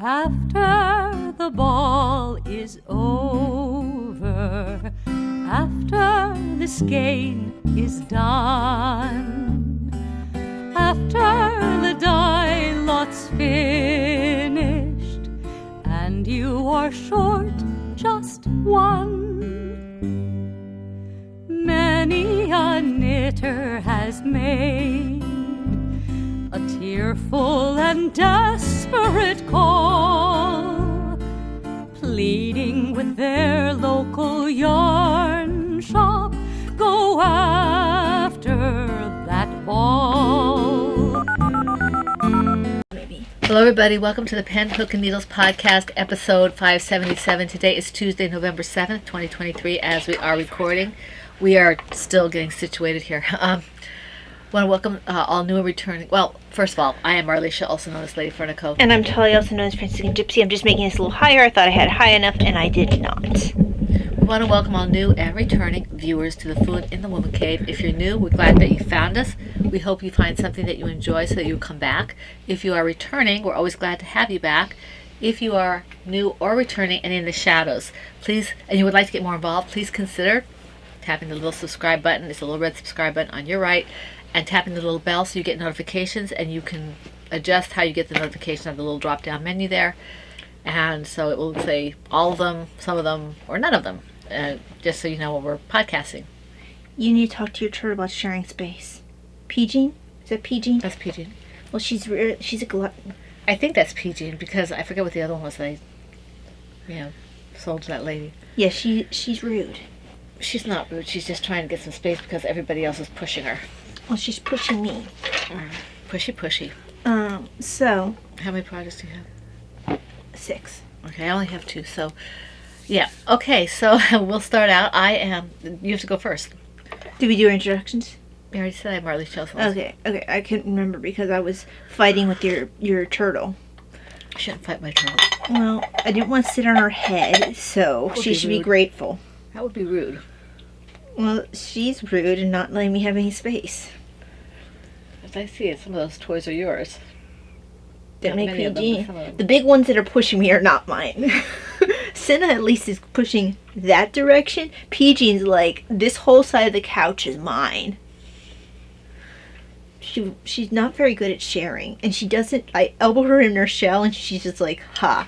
After the ball is over, after the skein is done, after the die lot's finished, and you are short just one, many a knitter has made a tearful and desperate call, pleading with their local yarn shop, go after that ball. Hello everybody, welcome to the Pen, Hook, and Needles podcast, episode 577. Today is Tuesday, November 7th, 2023, as we are recording. We are still getting situated here. Want to welcome all new and returning. Well, first of all, I am Marlisha, also known as Lady Fernico. And I'm Tully, also known as Franciscan Gypsy. I'm just making this a little higher. I thought I had it high enough, and I did not. We want to welcome all new and returning viewers to the Food in the Woman Cave. If you're new, we're glad that you found us. We hope you find something that you enjoy so that you come back. If you are returning, we're always glad to have you back. If you are new or returning and in the shadows, please, and you would like to get more involved, please consider tapping the little subscribe button. It's a little red subscribe button on your right, and tapping the little bell so you get notifications, and you can adjust how you get the notification of the little drop down menu there. And so it will say all of them, some of them, or none of them, just so you know when we're podcasting. You need to talk to your turtle about sharing space. Pigeon? Is that Pigeon? That's Pigeon. Well, she's a glutton. I think that's Pigeon because I forget what the other one was that I, sold to that lady. Yeah, she's rude. She's not rude. She's just trying to get some space because everybody else is pushing her. Well, she's pushing me. Pushy. So. How many projects do you have? 6. Okay, I only have 2, so. Yeah. Okay, so we'll start out. You have to go first. Did we do our introductions? We already said I'm Marley Chelsea. Okay. I couldn't remember because I was fighting with your turtle. I shouldn't fight my turtle. Well, I didn't want to sit on her head, so she should be grateful. That would be rude. Well, she's rude and not letting me have any space. As I see it, some of those toys are yours. Don't make PG. The big ones that are pushing me are not mine. Senna at least is pushing that direction. PG's like, this whole side of the couch is mine. She's not very good at sharing. And she doesn't... I elbow her in her shell and she's just like, ha.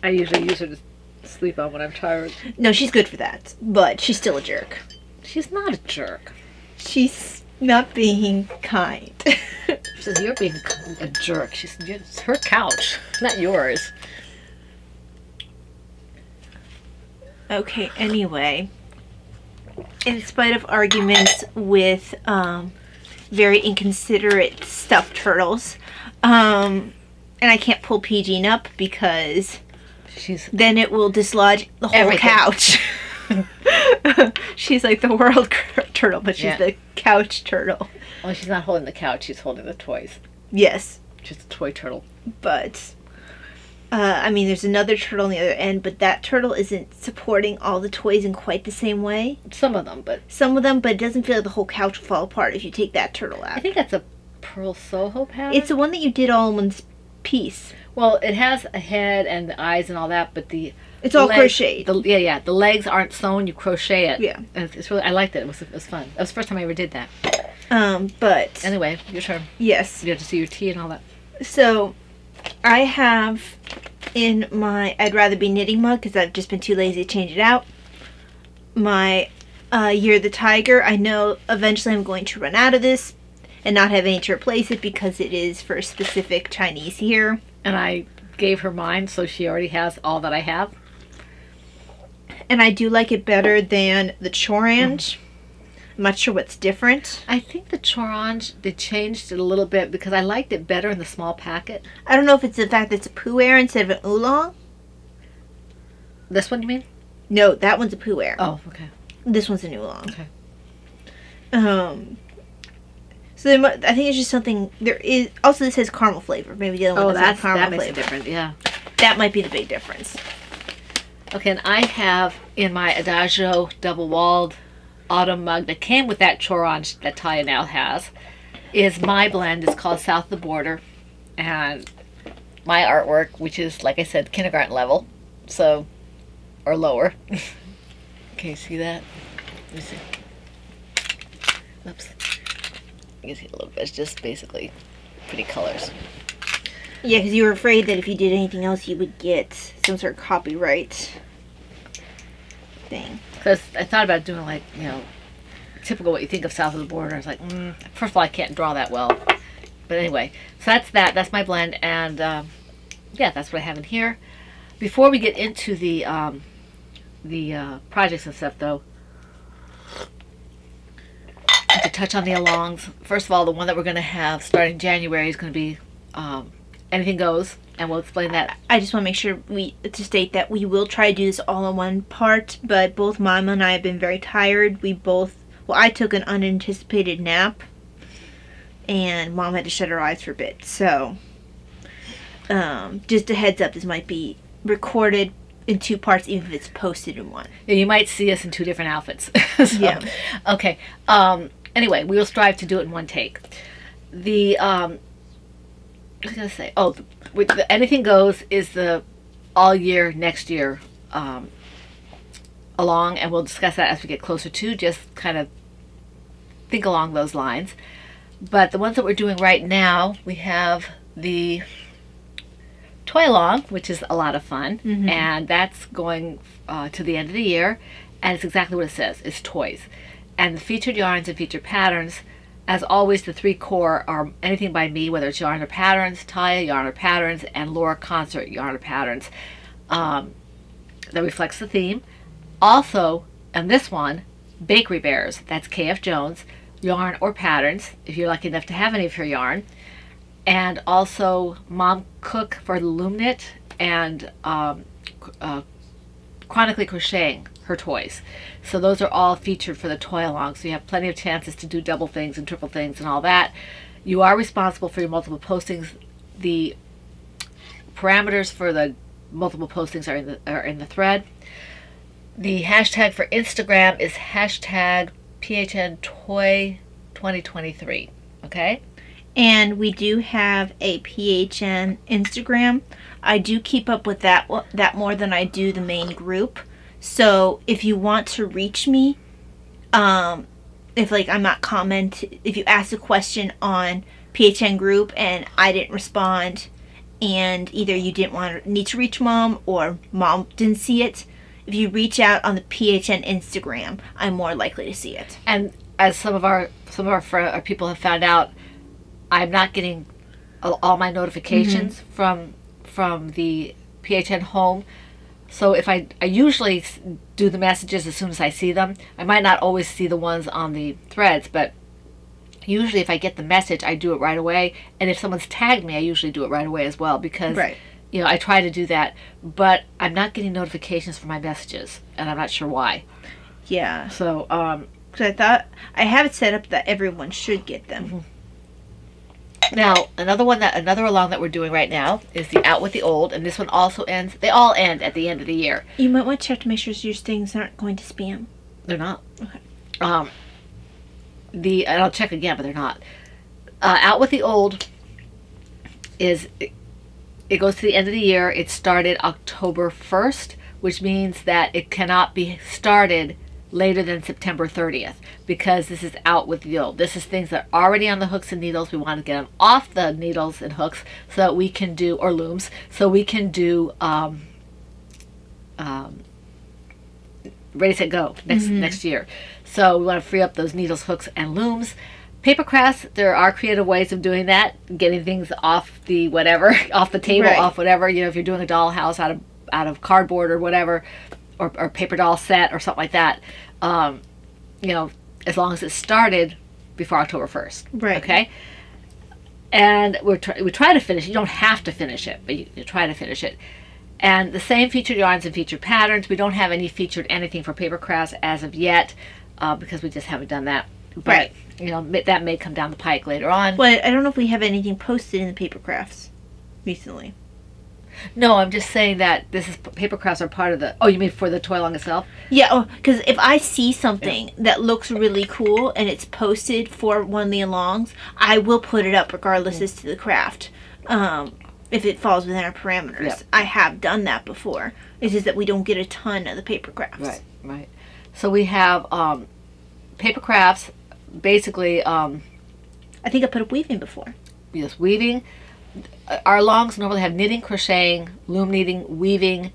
I usually use her to sleep on when I'm tired. No, she's good for that. But she's still a jerk. She's not a jerk. She's not being kind. She says, you're being a jerk. It's her couch, not yours. Okay, anyway. In spite of arguments with very inconsiderate stuffed turtles, and I can't pull PG up because then it will dislodge the whole couch. She's like the world turtle, but she's the couch turtle. Well, she's not holding the couch, she's holding the toys. Yes. She's a toy turtle. But, there's another turtle on the other end, but that turtle isn't supporting all the toys in quite the same way. Some of them, but it doesn't feel like the whole couch will fall apart if you take that turtle out. I think that's a Pearl Soho pattern. It's the one that you did all in one piece. Well, it has a head and the eyes and all that, but it's all crocheted. The legs aren't sewn. You crochet it. Yeah, and it's really. I liked it. It was fun. That was the first time I ever did that. But anyway, your turn. Yes. You have to see your tea and all that. So, I have in my I'd rather be knitting mug because I've just been too lazy to change it out. My Year of the Tiger. I know eventually I'm going to run out of this and not have any to replace it because it is for a specific Chinese year. And I gave her mine, so she already has all that I have. And I do like it better than the Chorange. I'm not sure what's different. I think the Chorange, they changed it a little bit because I liked it better in the small packet. I don't know if it's the fact that it's a pu'er instead of an oolong. This one, you mean? No, that one's a pu'er. Oh, okay. This one's an oolong. Okay. So I think it's just something. There is also this has caramel flavor. Maybe the other one doesn't have caramel flavor. That makes it different. Yeah. That might be the big difference. Okay, and I have in my Adagio double-walled autumn mug that came with that Chorange that Taya now has, is my blend. It's called South of the Border, and my artwork, which is, like I said, kindergarten level, so, or lower. Can you see that? Let me see. Oops. You can see a little bit. It's just basically pretty colors. Yeah, because you were afraid that if you did anything else, you would get some sort of copyright thing. Because I thought about doing, like, typical what you think of south of the border. I was like, first of all, I can't draw that well. But anyway, so that's that. That's my blend. And, yeah, that's what I have in here. Before we get into the projects and stuff, though, to touch on the alongs. First of all, the one that we're going to have starting January is going to be Anything Goes, and we'll explain that. I just want to make sure to state that we will try to do this all in one part, but both Mama and I have been very tired. I took an unanticipated nap, and Mom had to shut her eyes for a bit. So, just a heads up, this might be recorded in two parts, even if it's posted in one. Yeah, you might see us in two different outfits. So, yeah. Okay. Anyway, we will strive to do it in one take. I was going to say, with the Anything Goes is the all year, next year along, and we'll discuss that as we get closer to, just kind of think along those lines. But the ones that we're doing right now, we have the Toy Along, which is a lot of fun, and that's going to the end of the year, and it's exactly what it says. It's toys. And the featured yarns and featured patterns, as always, the three core are anything by me, whether it's yarn or patterns, Taya yarn or patterns, and Laura Concert yarn or patterns. That reflects the theme. Also, and this one, Bakery Bears, that's KF Jones, yarn or patterns, if you're lucky enough to have any of her yarn. And also Mom Cook for the Loom Knit, and Chronically Crocheting, her toys. So those are all featured for the Toy Along, so you have plenty of chances to do double things and triple things and all that. You are responsible for your multiple postings. The parameters for the multiple postings are in the thread. The hashtag for Instagram is hashtag PHNToy2023. Okay? And we do have a PHN Instagram. I do keep up with that more than I do the main group. So if you want to reach me, if I'm not if you ask a question on PHN group and I didn't respond, and either you need to reach Mom or Mom didn't see it, if you reach out on the PHN Instagram, I'm more likely to see it. And as some of our people have found out, I'm not getting all my notifications from the PHN home. So if I usually do the messages as soon as I see them. I might not always see the ones on the threads, but usually if I get the message, I do it right away. And if someone's tagged me, I usually do it right away as well, because I try to do that. But I'm not getting notifications for my messages, and I'm not sure why. Yeah. So, because I thought I have it set up that everyone should get them. Now, another along that we're doing right now is the Out with the Old, and this one also ends. They all end at the end of the year. You might want to check to make sure your things aren't going to spam. They're not. Okay. And I'll check again, but they're not. Out with the Old it goes to the end of the year. It started October 1st, which means that it cannot be started later than September 30th, because this is Out with the Old. This is things that are already on the hooks and needles. We want to get them off the needles and hooks so that we can do, or looms, so we can do Ready, Set, Go next year. So we want to free up those needles, hooks, and looms. Paper crafts, there are creative ways of doing that, getting things off the whatever, off the table, off whatever. If you're doing a dollhouse out of cardboard or whatever, or paper doll set or something like that, as long as it started before October 1st. Right. Okay? And we try to finish it. You don't have to finish it, but you try to finish it. And the same featured yarns and featured patterns. We don't have any featured anything for paper crafts as of yet, because we just haven't done that. But, that may come down the pike later on. Well, I don't know if we have anything posted in the paper crafts recently. No, I'm just saying that paper crafts are part of the... Oh, you mean for the Toy Along itself? Yeah, because if I see something that looks really cool and it's posted for one of the alongs, I will put it up regardless as to the craft. if it falls within our parameters. Yep. I have done that before. It's just that we don't get a ton of the paper crafts. Right. So we have paper crafts, basically. I think I put up weaving before. Yes, weaving. Our longs normally have knitting, crocheting, loom knitting, weaving.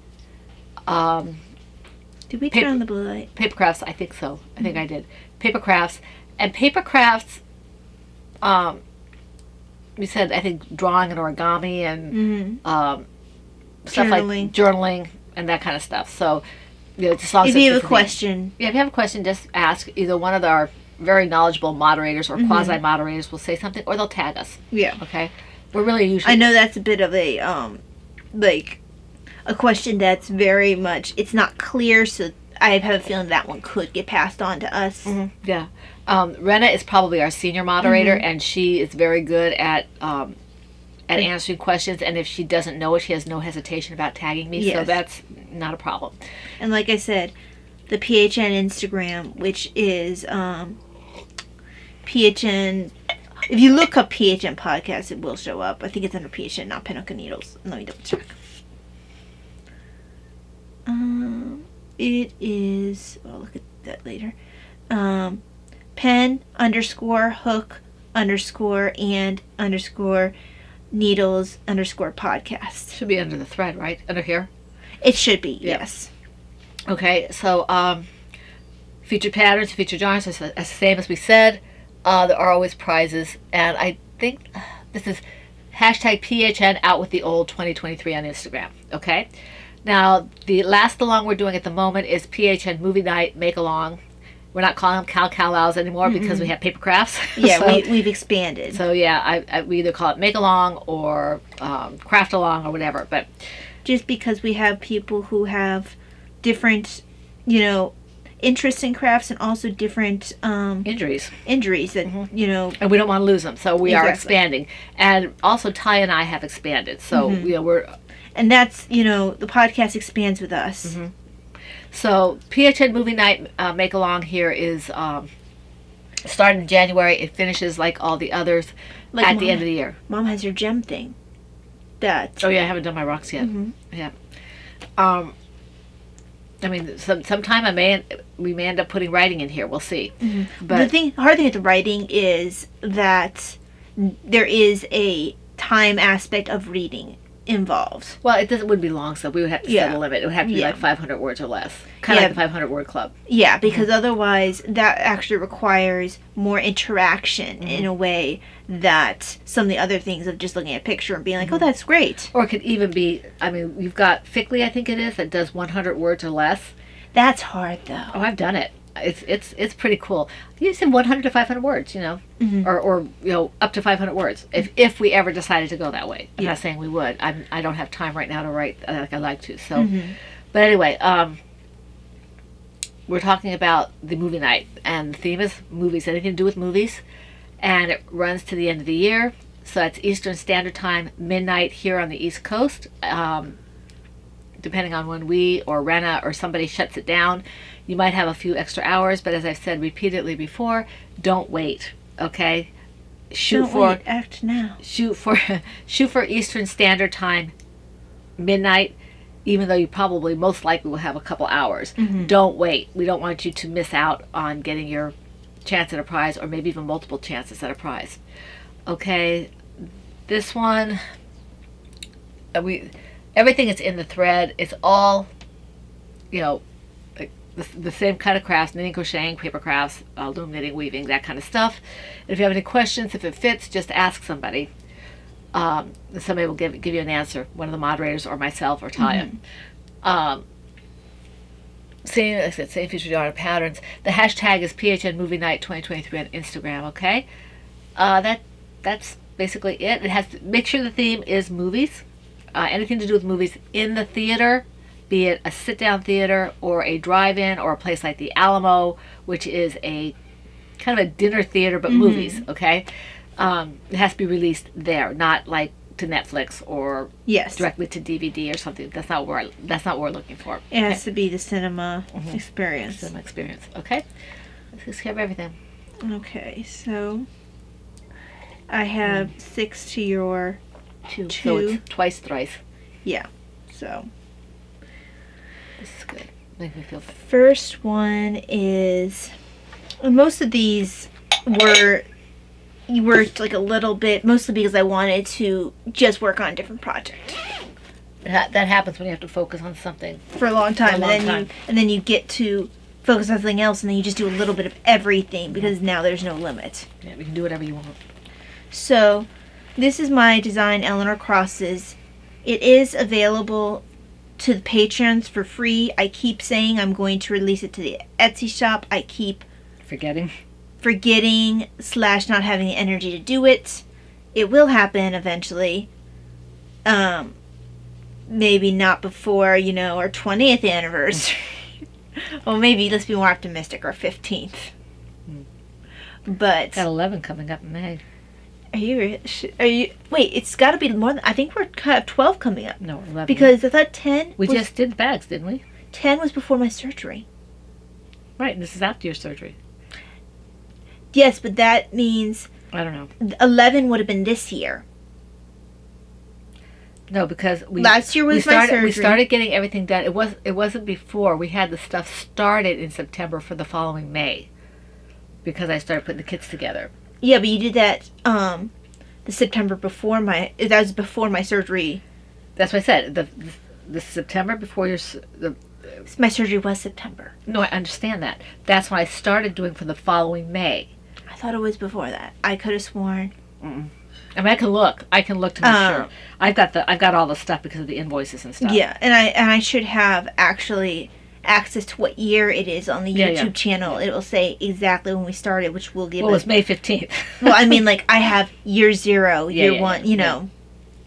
Did we turn on the blue light? Paper crafts, I think so. I think I did. Paper crafts. And paper crafts, we said, I think, drawing and origami and stuff like journaling and that kind of stuff. So, just if you have a question. Yeah, if you have a question, just ask. Either one of our very knowledgeable moderators or quasi-moderators will say something, or they'll tag us. Yeah. Okay? We're really usually... I know that's a bit of a, a question that's very much, it's not clear, so I have a feeling that one could get passed on to us. Yeah. Rena is probably our senior moderator, and she is very good at answering questions, and if she doesn't know it, she has no hesitation about tagging me, so that's not a problem. And like I said, the PHN Instagram, which is PHN... If you look up PHN Podcast, it will show up. I think it's under PHN, not Pinnacle Needles. Let me double check. It is... I'll look at that later. pen_hook_and_needles_podcast. Should be under the thread, right? Under here? It should be, yes. Okay, so featured patterns, featured yarns, as the same as we said. There are always prizes, and I think this is hashtag PHN out with the old 2023 on Instagram. Okay, now the last along we're doing at the moment is PHN movie night make along. We're not calling them cow-cow-lows anymore because we have paper crafts. Yeah, so, we've expanded. So yeah, we either call it make along or craft along or whatever. But just because we have people who have different, interests in crafts and also different injuries that and we don't want to lose them, so we are expanding. And also Ty and I have expanded, so we're, and that's the podcast expands with us. So PHN movie night make along here is starting in January. It finishes like all the others at the end of the year. Mom has her gem thing. I haven't done my rocks yet. Yeah. I mean, sometime we may end up putting writing in here. We'll see. But the hard thing with the writing is that there is a time aspect of reading involved. Well, wouldn't be long, so we would have to set a limit. It would have to be like 500 words or less. Kind of like the 500 word club. Yeah, because otherwise that actually requires more interaction in a way that some of the other things of just looking at a picture and being like, oh, that's great. Or it could even be, you've got Fickley, I think it is, that does 100 words or less. That's hard, though. Oh, I've done it. It's pretty cool. You said 100 to 500 words, or up to 500 words if we ever decided to go that way. I'm not saying we would. I don't have time right now to write like I like to. So, but anyway, we're talking about the movie night, and the theme is movies. Anything to do with movies, and it runs to the end of the year. So that's Eastern Standard Time, midnight here on the East Coast. Depending on when we or Rena or somebody shuts it down, you might have a few extra hours, but as I've said repeatedly before, don't wait, okay? Act now. Shoot for Eastern Standard Time, midnight, even though you probably most likely will have a couple hours. Don't wait. We don't want you to miss out on getting your chance at a prize, or maybe even multiple chances at a prize. Okay, this one, everything is in the thread. It's all, the same kind of crafts: knitting, crocheting, paper crafts, loom knitting, weaving, that kind of stuff. And if you have any questions, if it fits, just ask somebody. Somebody will give you an answer, one of the moderators or myself or Taya. Same featured yarn patterns. The hashtag is PHN Movie Night 2023 on Instagram. Okay, that's basically it. It has to make sure the theme is movies. Anything to do with movies in the theater, be it a sit-down theater or a drive-in or a place like the Alamo, which is a kind of a dinner theater but movies. Okay, it has to be released there, not like to Netflix or directly to DVD or something. That's not what we're looking for. It has to be the cinema experience. Cinema experience. Okay, let's just have everything. Okay, so I have 6 to your two. So it's twice, thrice. Yeah. So This is good. Make me feel good. first one is, most of these were like a little bit, mostly because I wanted to just work on a different project That happens when you have to focus on something. for a long time, For a long time. and then you get to focus on something else, and then you just do a little bit of everything because now there's no limit. Yeah, we can do whatever you want. So this is my design, Eleanor Crosses. It is available to the patrons for free. I keep saying I'm going to release it to the Etsy shop. I keep Forgetting. forgetting / not having the energy to do it. It will happen eventually. Maybe not before, our 20th anniversary. Well, maybe, let's be more optimistic, our 15th. But Got 11 coming up in May. are you wait, it's got to be more than, I think we're kind of 12 coming up. No, 11. Because I thought 10 we was, just did bags, didn't we? 10 was before my surgery. Right, and this is after your surgery. Yes, but that means I don't know. 11 would have been this year. No, because Last year was my surgery. We started getting everything done. It wasn't before. We had the stuff started in September for the following May, because I started putting the kits together. Yeah, but you did that the September before that was before my surgery. That's what I said. The September before My surgery was September. No, I understand that. That's when I started doing for the following May. I thought it was before that. I could have sworn. I mean, I can look to make sure. I've got all the stuff because of the invoices and stuff. Yeah, and I should have actually access to what year it is on the YouTube channel. It will say exactly when we started, which will give Well, it was May 15th. Well, I mean, like, I have year 0, year 1, you know.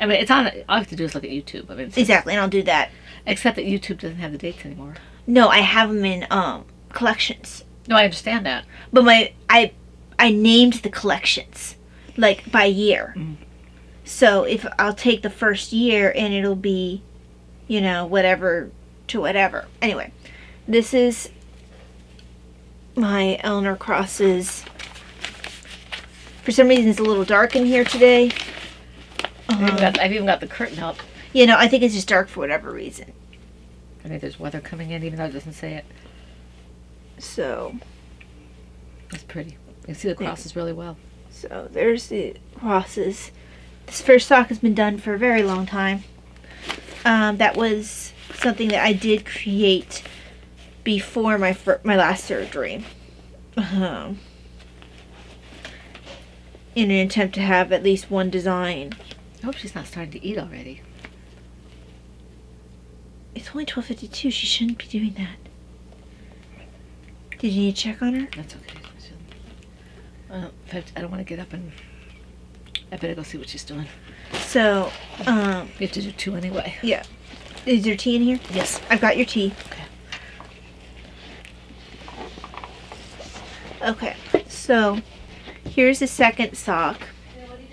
I mean, it's on. All I have to do is look at YouTube. I mean, Exactly, and I'll do that. Except that YouTube doesn't have the dates anymore. No, I have them in collections. No, I understand that. But I named the collections, like, by year. So if I'll take the first year and it'll be, whatever to whatever. Anyway, this is my Eleanor Crosses. For some reason it's a little dark in here today. I've even got the curtain up. I think it's just dark for whatever reason. I think there's weather coming in, even though it doesn't say it. So It's pretty. You can see the crosses really well. So there's the crosses. This first sock has been done for a very long time. That was something that I did create before my last surgery. In an attempt to have at least one design. I hope she's not starting to eat already. It's only 12:52. She shouldn't be doing that. Did you need to check on her? That's okay. In fact, I don't want to get up and... I better go see what she's doing. So, We have to do 2 anyway. yeah. Is there tea in here? Yes. I've got your tea. Okay. Okay. So, here's the second sock. What are you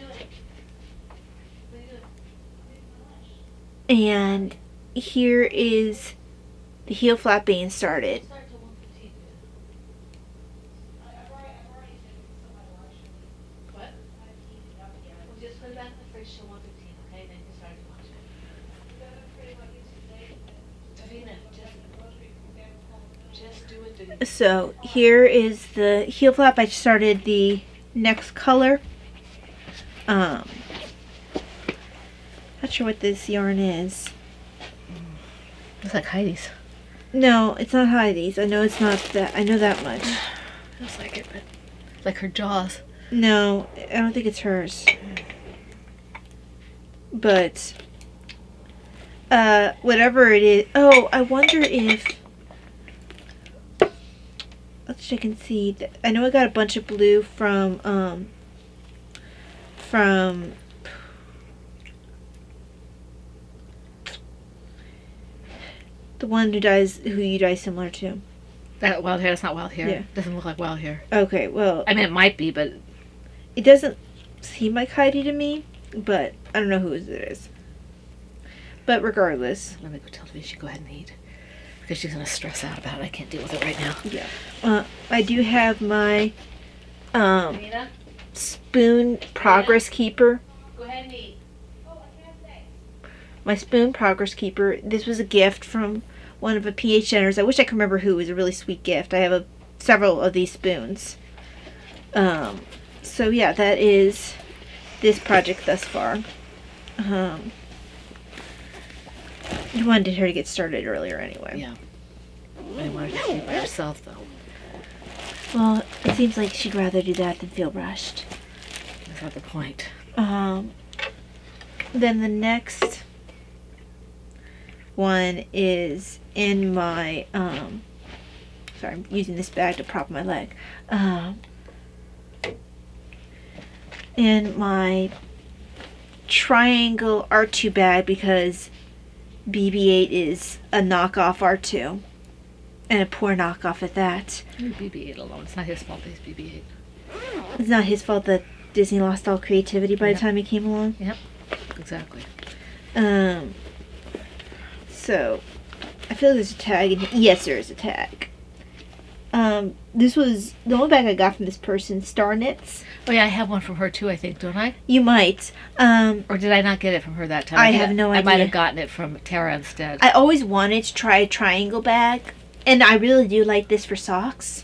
doing? And here is the heel flap being started. So here is the heel flap. I started the next color. Not sure what this yarn is. Looks like Heidi's. No, it's not Heidi's. I know it's not that. I know that much. Looks like it, but like her jaws. No, I don't think it's hers. But whatever it is. Oh, I wonder if... Let's check and see. I know I got a bunch of blue from the one who you dye similar to. That wild hair, that's not wild hair. Yeah. Doesn't look like wild hair. Okay, well, I mean, it might be, but... it doesn't seem like Heidi to me, but I don't know whose it is. But regardless. Let me go tell Tavisha, go ahead and eat. Because she's going to stress out about it. I can't deal with it right now. Yeah. I do have my spoon progress keeper. Go ahead and eat. my spoon progress keeper. This was a gift from one of the PH generers. I wish I could remember who. It was a really sweet gift. I have several of these spoons. So yeah, that is this project thus far. You wanted her to get started earlier anyway. Yeah. I wanted to be by herself, though. Well, it seems like she'd rather do that than feel rushed. That's not the point. Then the next one is in my, sorry, I'm using this bag to prop my leg. In my triangle R2 bag, because BB-8 is a knockoff R2. And a poor knockoff at that. Leave BB-8 alone. It's not his fault that he's BB-8. It's not his fault that Disney lost all creativity by the time he came along. Yep, exactly. So, I feel like there's a tag. Yes, there is a tag. This was the only bag I got from this person, Star Knits. Oh yeah, I have one from her too, I think, don't I? You might. Or did I not get it from her that time? I have no idea. I might have gotten it from Tara instead. I always wanted to try a triangle bag, and I really do like this for socks.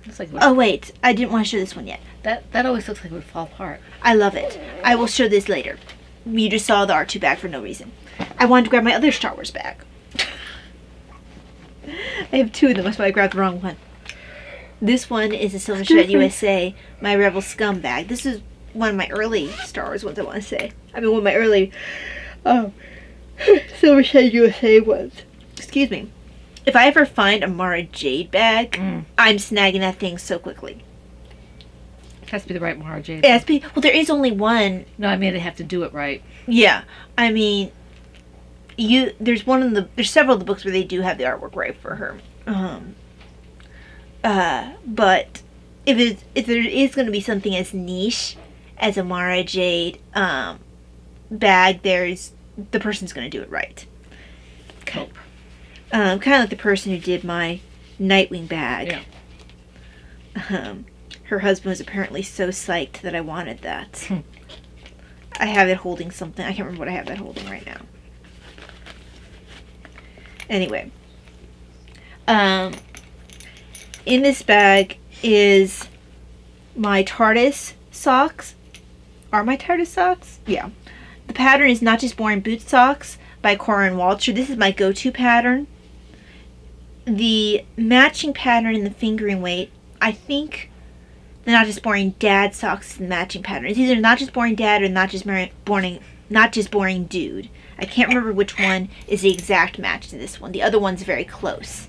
It's like, Oh wait, I didn't want to show this one yet. that always looks like it would fall apart. I love it. I will show this later. You just saw the R2 bag for no reason. I wanted to grab my other Star Wars bag. I have two of them, that's why I grabbed the wrong one. This one is a Silver Shed USA, my Rebel Scum bag. This is one of my early Star Wars ones, I want to say. I mean, one of my early Silver Shed USA ones. Excuse me. If I ever find a Mara Jade bag, I'm snagging that thing so quickly. It has to be the right Mara Jade. It has to be, well, there is only one. No, I mean, they have to do it right. Yeah. I mean, there's several of the books where they do have the artwork right for her. But if there is going to be something as niche as a Mara Jade bag, the person's going to do it right. Hope. Kind of like the person who did my Nightwing bag. Yeah. Her husband was apparently so psyched that I wanted that. I have it holding something. I can't remember what I have that holding right now. Anyway. In this bag is my TARDIS socks. Are my TARDIS socks? Yeah. The pattern is Not Just Boring Boot Socks by Cora and Walter. This is my go-to pattern. The matching pattern in the fingering weight, I think the Not Just Boring Dad socks is the matching pattern. It's either Not Just Boring Dad or Not Just Boring Dude. I can't remember which one is the exact match to this one. The other one's very close.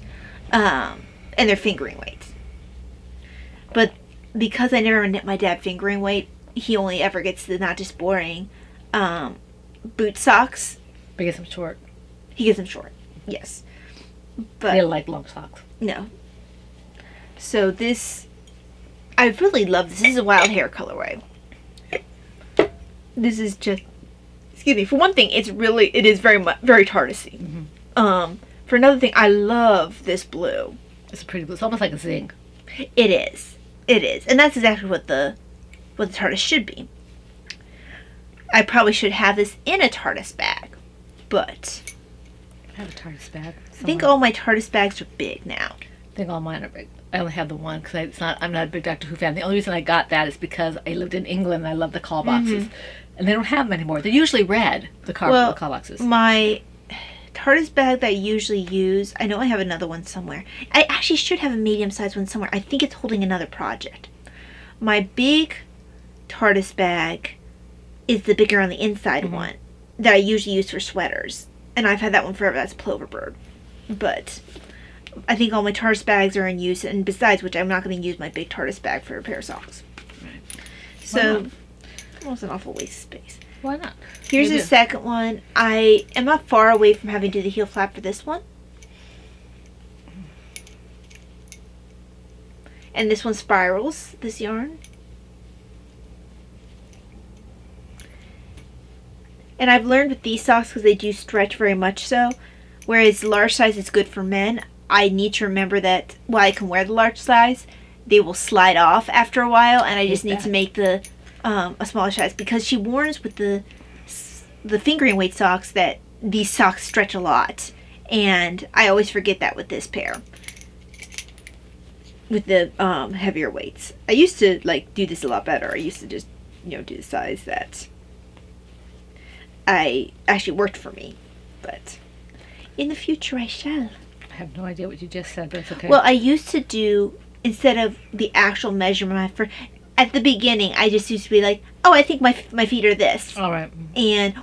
And they're fingering weights. But because I never knit my dad fingering weight, he only ever gets the Not Just Boring boot socks. But gets them short. He gets them short, yes. But They like long socks. no. So this, I really love this. This is a wild hair colorway. This is just, excuse me. For one thing, it is very TARDIS-y. Mm-hmm. For another thing, I love this blue. It's a pretty blue. It's almost like a zing. It is, and that's exactly what the TARDIS should be. I probably should have this in a TARDIS bag, but I have a TARDIS bag. I think all my TARDIS bags are big now. I think all mine are big. I only have the one because I'm not a big Doctor Who fan. The only reason I got that is because I lived in England and I love the call boxes. And they don't have them anymore. They're usually red, the call boxes. My TARDIS bag that I usually use, I know I have another one somewhere. I actually should have a medium-sized one somewhere. I think it's holding another project. My big TARDIS bag is the bigger on the inside one that I usually use for sweaters. And I've had that one forever. That's Ploverbird. But I think all my TARDIS bags are in use. And besides which, I'm not going to use my big TARDIS bag for a pair of socks. Right. So, well, it's an awful waste of space. Why not? Here's the second one. I am not far away from having to do the heel flap for this one. And this one spirals, this yarn. And I've learned with these socks, because they do stretch very much so, whereas large size is good for men, I need to remember that while I can wear the large size, they will slide off after a while, and I just need to make the a smaller size, because she warns with the the fingering weight socks that these socks stretch a lot. And I always forget that with this pair. With the heavier weights. I used to like do this a lot better. I used to just, do the size that I actually worked for me. But in the future I shall. I have no idea what you just said, but it's okay. Well, I used to do, instead of the actual measurement, at the beginning, I just used to be like, oh, I think my feet are this. All right.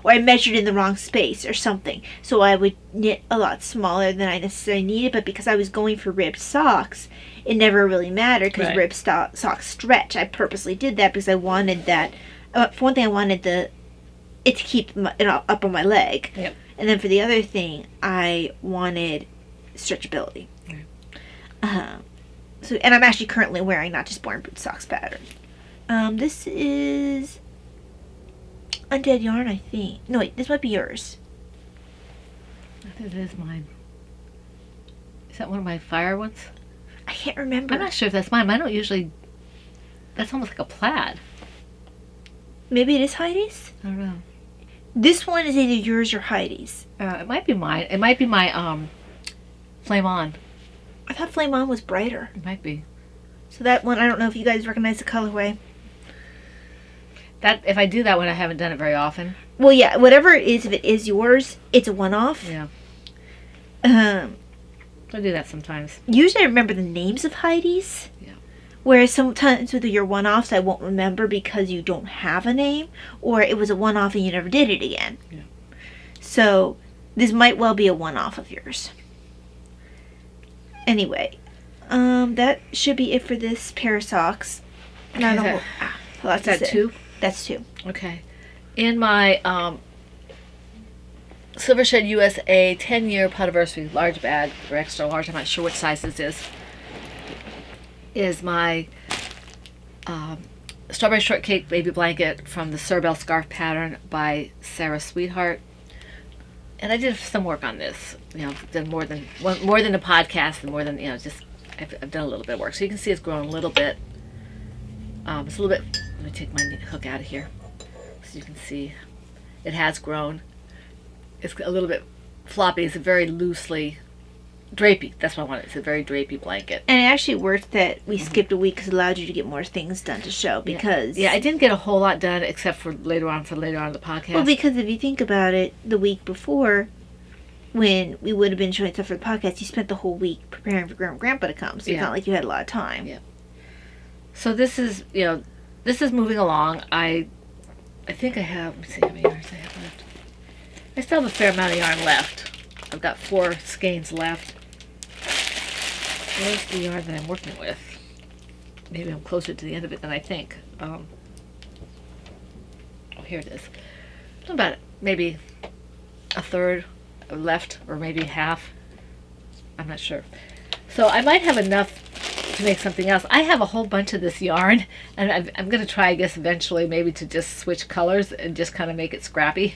Or I measured in the wrong space or something. So I would knit a lot smaller than I necessarily needed, but because I was going for ribbed socks, it never really mattered because Right. ribbed socks stretch. I purposely did that because I wanted that. For one thing, I wanted it to keep it up on my leg. Yep. And then for the other thing, I wanted stretchability. Right. And I'm actually currently wearing Not Just Born Boot Socks pattern. This is Undead Yarn, I think. No, wait, this might be yours. I think it is mine. Is that one of my fire ones? I can't remember. I'm not sure if that's mine. Mine don't usually... That's almost like a plaid. Maybe it is Heidi's? I don't know. This one is either yours or Heidi's. It might be mine. It might be my Flame On. I thought Flame On was brighter. It might be. So that one, I don't know if you guys recognize the colorway. That if I do that one, I haven't done it very often. Well, yeah, whatever it is, if it is yours, it's a one-off. Yeah. Um, I do that sometimes. Usually I remember the names of Heidi's. Yeah. Whereas sometimes with your one-offs, I won't remember because you don't have a name, or it was a one-off and you never did it again. Yeah. So this might well be a one-off of yours. Anyway, that should be it for this pair of socks. Not a whole, Is that two? That's two. Okay. In my Silver Shed USA 10-year Podiversary large bag, or extra large, I'm not sure which size this is my Strawberry Shortcake Baby Blanket from the Cerbel Scarf pattern by Sarah Sweetheart. And I did some work on this. Done more than a podcast and more than, just I've done a little bit of work. So you can see it's grown a little bit. It's a little bit, let me take my hook out of here so you can see it has grown. It's a little bit floppy. It's a very loosely drapey. That's what I wanted. It's a very drapey blanket. And it actually worked that we skipped a week because it allowed you to get more things done to show because... Yeah, I didn't get a whole lot done except for later on in the podcast. Well, because if you think about it, the week before, when we would have been showing stuff for the podcast, you spent the whole week preparing for Grandma and Grandpa to come. So it's not like you had a lot of time. Yeah. So this is, this is moving along. I think I have, let me see how many yarns I have left. I still have a fair amount of yarn left. I've got 4 skeins left. Where's the yarn that I'm working with? Maybe I'm closer to the end of it than I think. Oh, here it is. About maybe a third left, or maybe half. I'm not sure. So I might have enough to make something else. I have a whole bunch of this yarn, and I'm going to try, I guess, eventually maybe to just switch colors and just kind of make it scrappy.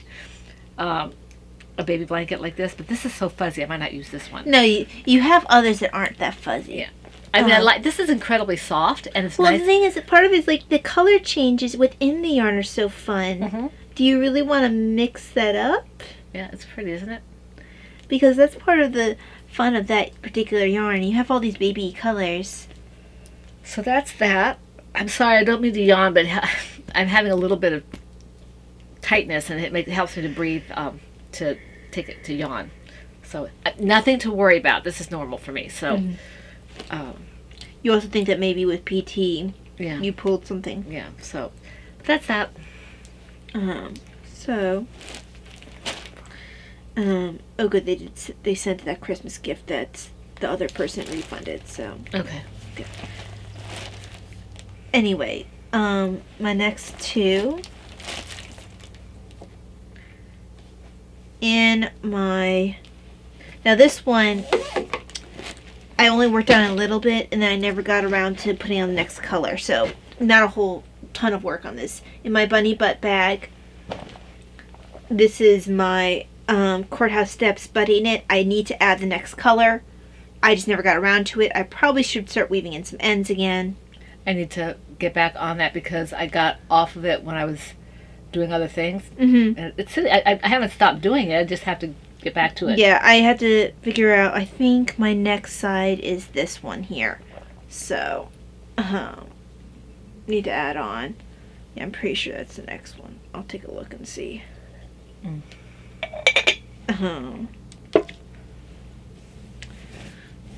A baby blanket like this, but this is so fuzzy, I might not use this one. No, you have others that aren't that fuzzy. Yeah. I mean, I like this is incredibly soft, and it's well, nice. The thing is, that part of it is like the color changes within the yarn are so fun. Mm-hmm. Do you really want to mix that up? Yeah, it's pretty, isn't it? Because that's part of the fun of that particular yarn. You have all these baby colors. So that's that. I'm sorry, I don't mean to yawn, but I'm having a little bit of tightness, and it helps me to breathe, to take it to yawn. So nothing to worry about. This is normal for me. So you also think that maybe with PT, yeah, you pulled something. Yeah. So that's that. Oh, good. They sent that Christmas gift that the other person refunded. So Okay. good. Anyway, my next two. Now this one, I only worked on it a little bit, and then I never got around to putting on the next color, so not a whole ton of work on this. In my bunny butt bag, this is my Courthouse Steps buddy knit. I need to add the next color. I just never got around to it. I probably should start weaving in some ends again. I need to get back on that because I got off of it when I was doing other things. Mm-hmm. And it's silly. I haven't stopped doing it. I just have to get back to it. Yeah, I had to figure out, I think my next side is this one here. So, need to add on. Yeah, I'm pretty sure that's the next one. I'll take a look and see.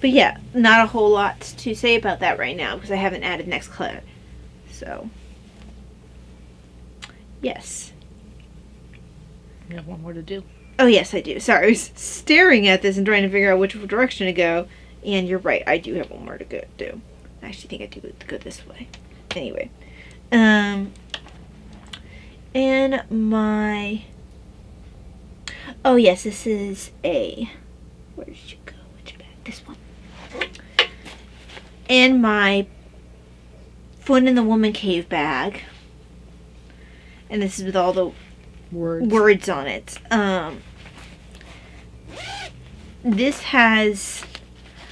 But yeah, not a whole lot to say about that right now because I haven't added next color. So, yes. You have one more to do. Oh, yes, I do. Sorry, I was staring at this and trying to figure out which direction to go. And you're right, I do have one more to do. I actually think I do go this way. Anyway. And my... Oh, yes, this is a... Where did you go? Which bag? This one. And my Foot in the Woman Cave bag. And this is with all the words on it. This has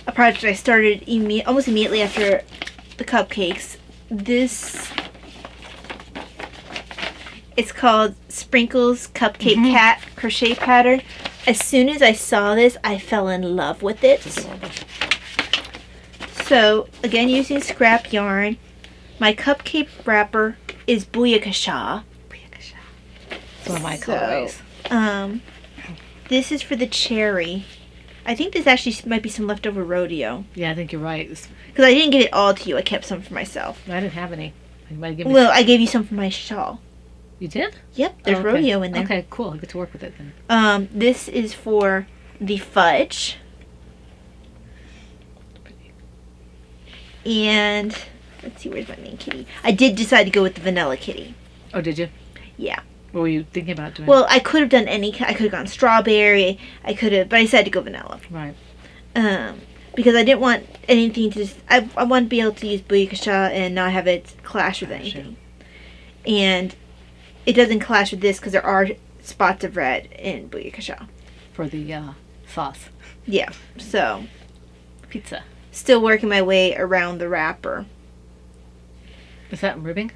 a project I started almost immediately after the cupcakes. It's called Sprinkles Cupcake Cat Crochet Pattern. As soon as I saw this, I fell in love with it. So, again, using scrap yarn. My cupcake wrapper is Booyakasha. It's one of my colorways. This is for the cherry. I think this actually might be some leftover rodeo. Yeah, I think you're right. Because I didn't give it all to you. I kept some for myself. I didn't have any. You might give me Well, I gave you some for my shawl. You did? Yep, there's okay. rodeo in there. Okay, cool. I get to work with it then. This is for the fudge. And let's see, where's my main kitty? I did decide to go with the vanilla kitty. Oh, did you? Yeah. What were you thinking about doing? Well, I could have done I could have gone strawberry. But I decided to go vanilla. Right. Because I didn't want anything to I want to be able to use Booyakasha and not have it clash with anything. And it doesn't clash with this because there are spots of red in Booyakasha. For the sauce. Yeah. So. Pizza. Still working my way around the wrapper. Is that ribbing?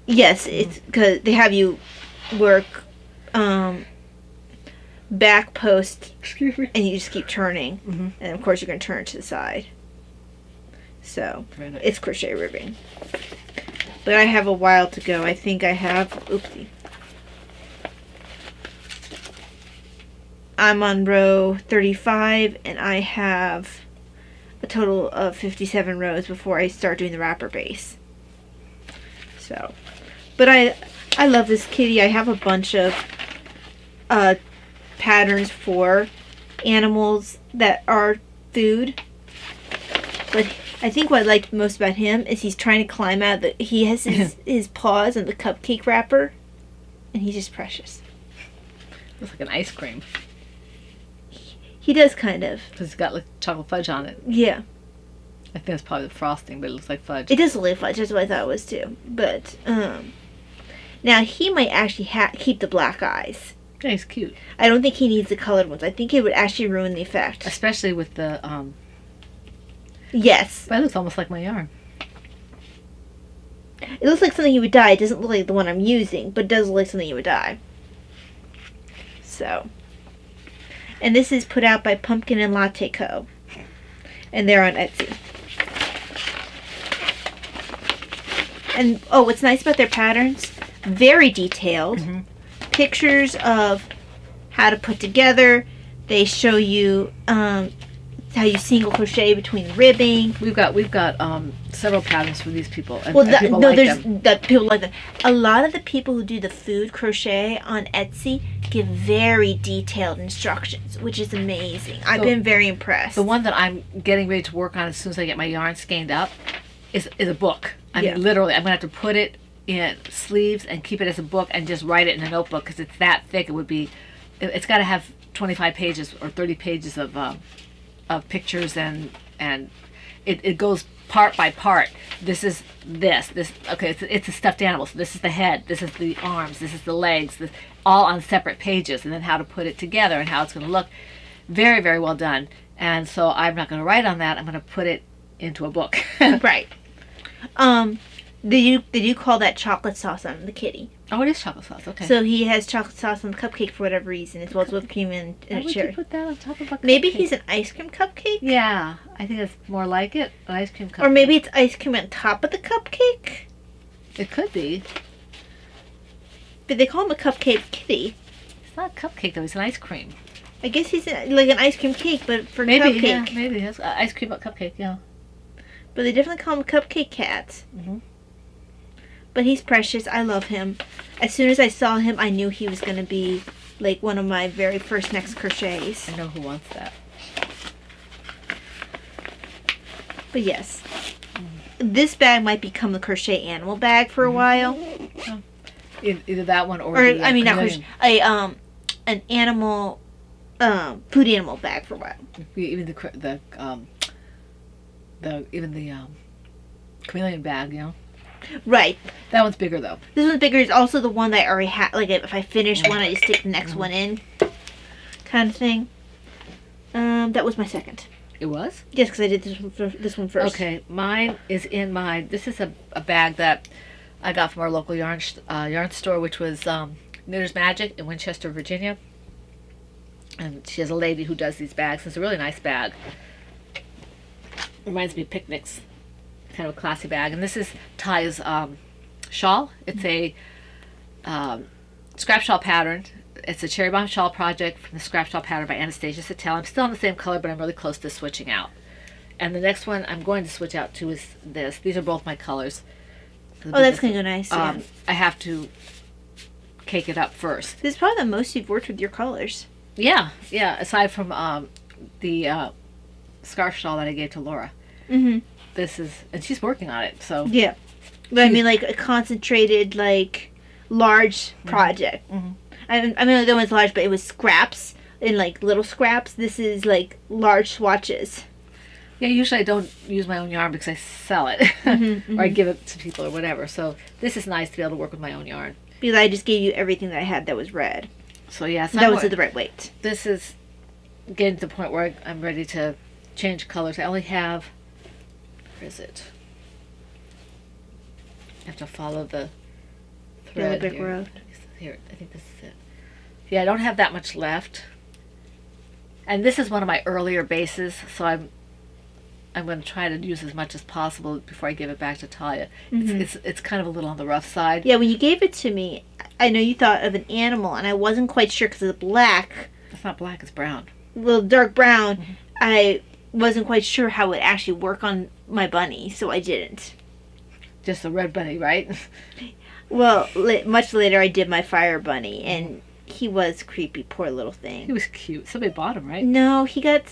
Yes, it's because they have you work back post. Excuse me. And you just keep turning. Mm-hmm. And of course you're going to turn it to the side. So, Nice. It's crochet ribbing. But I have a while to go. I think I have... Oopsie. I'm on row 35 and I have a total of 57 rows before I start doing the wrapper base. So, but I love this kitty. I have a bunch of patterns for animals that are food. But I think what I liked most about him is he's trying to climb out. He has his paws on the cupcake wrapper, and he's just precious. Looks like an ice cream. He does kind of. Because it's got like chocolate fudge on it. Yeah. I think it's probably the frosting, but it looks like fudge. It does look like fudge. That's what I thought it was too. But now he might actually keep the black eyes. Yeah, he's cute. I don't think he needs the colored ones. I think it would actually ruin the effect. Especially with the Yes. But it looks almost like my yarn. It looks like something you would dye. It doesn't look like the one I'm using, but it does look like something you would dye. So. And this is put out by Pumpkin and Latte Co. And they're on Etsy. And, oh, what's nice about their patterns? Very detailed. Mm-hmm. Pictures of how to put together. They show you how you single crochet between ribbing. We've got several patterns for these people. And, Well, and people like them. people like that. A lot of the people who do the food crochet on Etsy give very detailed instructions, which is amazing. I've been very impressed. The one that I'm getting ready to work on as soon as I get my yarn skeined up is a book. I Yeah. mean, literally, I'm going to have to put it in sleeves and keep it as a book and just write it in a notebook because it's that thick. It's got to have 25 pages or 30 pages of pictures and it goes part by part. This is this. Okay, it's a stuffed animal. So this is the head. This is the arms. This is the legs. All on separate pages, and then how to put it together and how it's going to look. Very, very well done. And so I'm not going to write on that. I'm going to put it into a book. Right. They do call that chocolate sauce on the kitty. Oh, it is chocolate sauce. Okay. So he has chocolate sauce on the cupcake for whatever reason, as well as whipped cream and why a would cherry. you put that on top of a cupcake? Maybe he's an ice cream cupcake? Yeah, I think that's more like it. An ice cream cupcake. Or maybe it's ice cream on top of the cupcake? It could be. But they call him a cupcake kitty. It's not a cupcake though. It's an ice cream. I guess he's like an ice cream cake, but for Maybe. cupcake. Yeah. Maybe it's ice cream cupcake. Yeah. But they definitely call him Cupcake Cat. Mhm. But he's precious. I love him. As soon as I saw him, I knew he was going to be like one of my very first next crochets. I know who wants that. But yes. This bag might become the crochet animal bag for a while. Either that one or Or the, I mean not chameleon. crochet, an animal food animal bag for a while. Even the chameleon bag, you know. Right. That one's bigger though. This one's bigger. It's also the one that I already had. Like if I finish one, I just stick the next one in, kind of thing. That was my second. It was? Yes, because I did this one first. Okay, mine is in my. This is a bag that I got from our local yarn store, which was Knitter's Magic in Winchester, Virginia. And she has a lady who does these bags. It's a really nice bag. Reminds me of picnics. Kind of a classy bag. And this is Ty's shawl. It's a scrap shawl pattern. It's a cherry bomb shawl project from the scrap shawl pattern by Anastasia Sattel. I'm still on the same color, but I'm really close to switching out. And the next one I'm going to switch out to is this. These are both my colors. Oh, that's going to go nice. Yeah. I have to cake it up first. This is probably the most you've worked with your colors. Yeah. Aside from the scarf shawl that I gave to Laura. Mm-hmm. This is, and she's working on it. So yeah, but I mean like a concentrated, like large project. Mm-hmm. I mean the other one's large, but it was scraps and like little scraps. This is like large swatches. Yeah, usually I don't use my own yarn because I sell it Mm-hmm, or I give it to people or whatever. So this is nice to be able to work with my own yarn. Because I just gave you everything that I had that was red. So yeah, so that was at the right weight. This is getting to the point where I'm ready to change colors. I only have. Where is it? I have to follow the thread brick here. road. Here, I think this is it. Yeah, I don't have that much left. And this is one of my earlier bases, so I'm going to try to use as much as possible before I give it back to Talia. Mm-hmm. It's kind of a little on the rough side. Yeah, when you gave it to me, I know you thought of an animal, and I wasn't quite sure because of the black. It's not black, it's brown. Little dark brown. Mm-hmm. I wasn't quite sure how it would actually work on my bunny, so I didn't. Just a red bunny, right? Well, much later I did my fire bunny, and he was creepy, poor little thing. He was cute. Somebody bought him, right? No, he got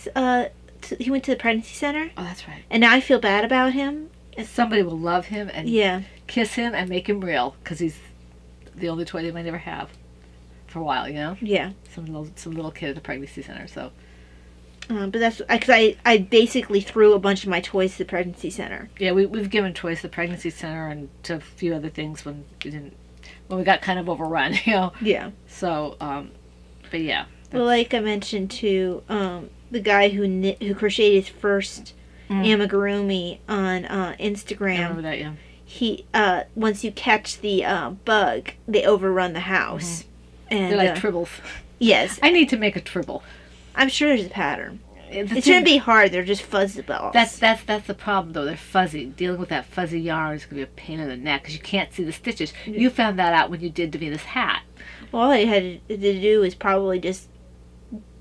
he went to the pregnancy center, Oh, that's right. and now I feel bad about him. Somebody will love him and Yeah, kiss him and make him real because he's the only toy they might ever have for a while, you know? yeah. Some little kid at the pregnancy center, so. But that's because I basically threw a bunch of my toys to the pregnancy center. Yeah, we've given toys to the pregnancy center and to a few other things when we got kind of overrun, you know? Yeah. So, but yeah. Well, like I mentioned to the guy who crocheted his first amigurumi on I Instagram. remember that, yeah. He once you catch the bug, they overrun the house. And They're like tribbles. yes, I need to make a tribble. I'm sure there's a pattern. The It thing- shouldn't be hard. They're just fuzzy balls. That's the problem though. They're fuzzy. Dealing with that fuzzy yarn is gonna be a pain in the neck because you can't see the stitches. You found that out when you did Davina's hat. Well, all I had to do is probably just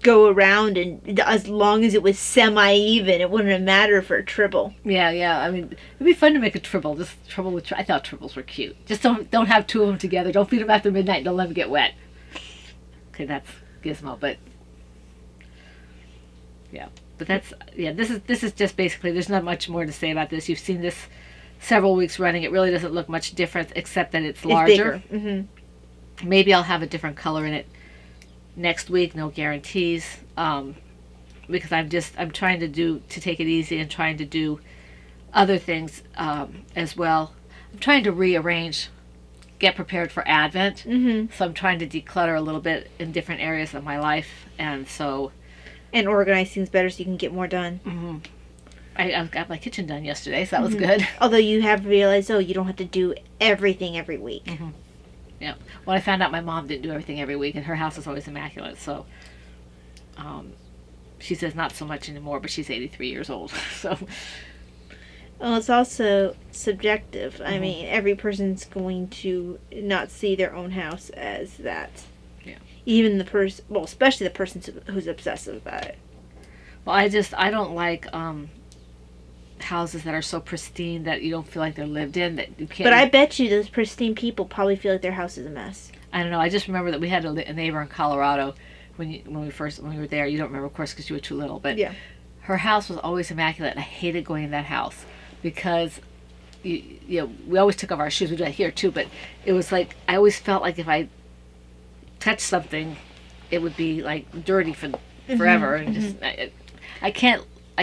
go around, and as long as it was semi-even, it wouldn't have mattered for a tribble. Yeah. I mean, it'd be fun to make a tribble. Just tribble with. I thought tribbles were cute. Just don't have two of them together. Don't feed them after midnight. Don't let them get wet. Okay, that's Gizmo, but yeah. But that's This is just basically. There's not much more to say about this. You've seen this several weeks running. It really doesn't look much different except that it's larger. It's bigger. Mm-hmm. Maybe I'll have a different color in it next week. No guarantees. Because I'm trying to take it easy and trying to do other things as well. I'm trying to rearrange, get prepared for Advent. Mm-hmm. So I'm trying to declutter a little bit in different areas of my life, and so And organize things better so you can get more done. I got my kitchen done yesterday, so that was good. Although you have realized, you don't have to do everything every week. Mm-hmm. Yeah. Well, I found out my mom didn't do everything every week, and her house is always immaculate. So, she says not so much anymore, but she's 83 years old. So, Well, it's also subjective. I mean, every person's going to not see their own house as that. Yeah. Even the person, well, especially the person who's obsessive about it. well, I don't like houses that are so pristine that you don't feel like they're lived in. That you can't. But I bet you those pristine people probably feel like their house is a mess. I don't know. I just remember that we had a neighbor in Colorado when we were there. You don't remember, of course, because you were too little. But Yeah. her house was always immaculate, and I hated going in that house because you know, we always took off our shoes. We do that here too, but it was like I always felt like if I touched something, it would be like dirty for forever, and just I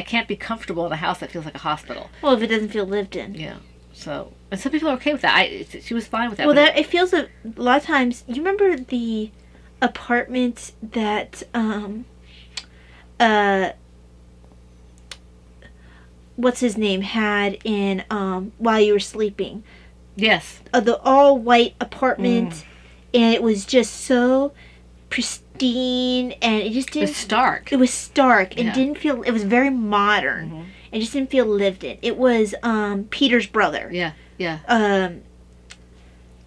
can't be comfortable in a house that feels like a hospital. Well, if it doesn't feel lived in. Yeah. So, and some people are okay with that. She was fine with that. Well, but it feels a lot of times. You remember the apartment that what's his name had in While You Were Sleeping? yes. The all white apartment, and it was just so pristine, and it just didn't. It's stark. It was stark. It Yeah. didn't feel. It was very modern. It just didn't feel lived in. It was Peter's brother. Yeah. Yeah.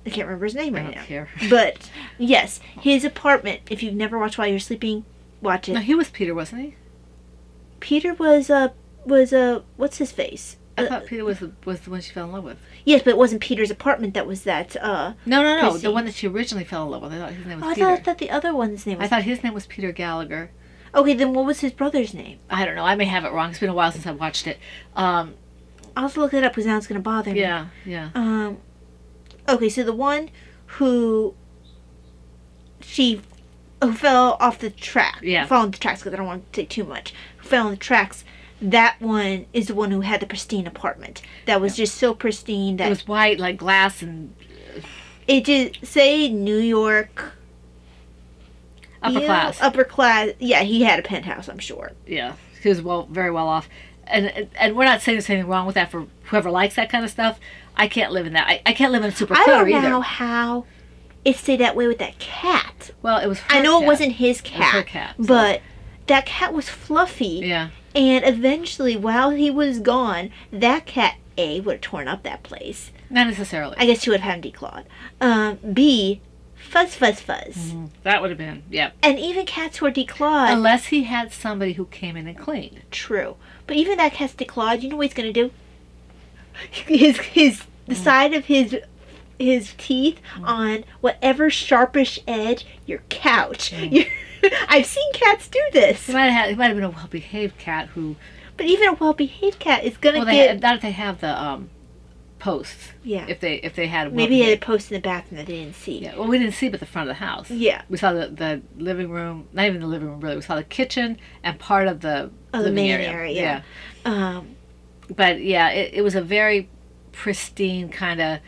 I can't remember his name I right don't now. care. But yes, his apartment. If you've never watched While You're Sleeping, watch it. No, he was Peter, wasn't he? Peter was what's his face? I thought Peter was the one she fell in love with. Yes, but it wasn't Peter's apartment. That was that. No. Chrissy. The one that she originally fell in love with. I thought his name was I Peter. thought the other one's name was. I thought his name was Peter Gallagher. Okay, then what was his brother's name? I don't know. I may have it wrong. It's been a while since I watched it. I'll have to look it up because now it's going to bother me. Yeah. Okay, so the one who fell off the track. Yeah. Fell on the tracks because I don't want to say too much. Who fell on the tracks. That one is the one who had the pristine apartment. That was just so pristine that It was white, like glass, and it just say New York upper class. Upper class. Yeah, he had a penthouse, I'm sure. Yeah, he was very well off. And we're not saying there's anything wrong with that for whoever likes that kind of stuff. I can't live in that. I can't live in super I clutter don't know either. how it stayed that way with that cat. Well, it was her I know cat. it wasn't his cat. It was her cat. So. But that cat was fluffy. Yeah. And eventually, while he was gone, that cat, A, would have torn up that place. Not necessarily. I guess she would have had him declawed. B, fuzz. That would have been, yeah. And even cats who are declawed. Unless he had somebody who came in and cleaned. True. But even that cat's declawed, you know what he's going to do? The side of his teeth on whatever sharpish edge, your couch. I've seen cats do this. He might have been a well-behaved cat who... But even a well-behaved cat is going to Well, get... not if they have the posts. Yeah. If they had... Maybe he had a post in the bathroom that they didn't see. Yeah, well, we didn't see but the front of the house. Yeah. We saw the living room, not even the living room, really. We saw the kitchen and part of the living main area. area. But, yeah, it was a very pristine kind of...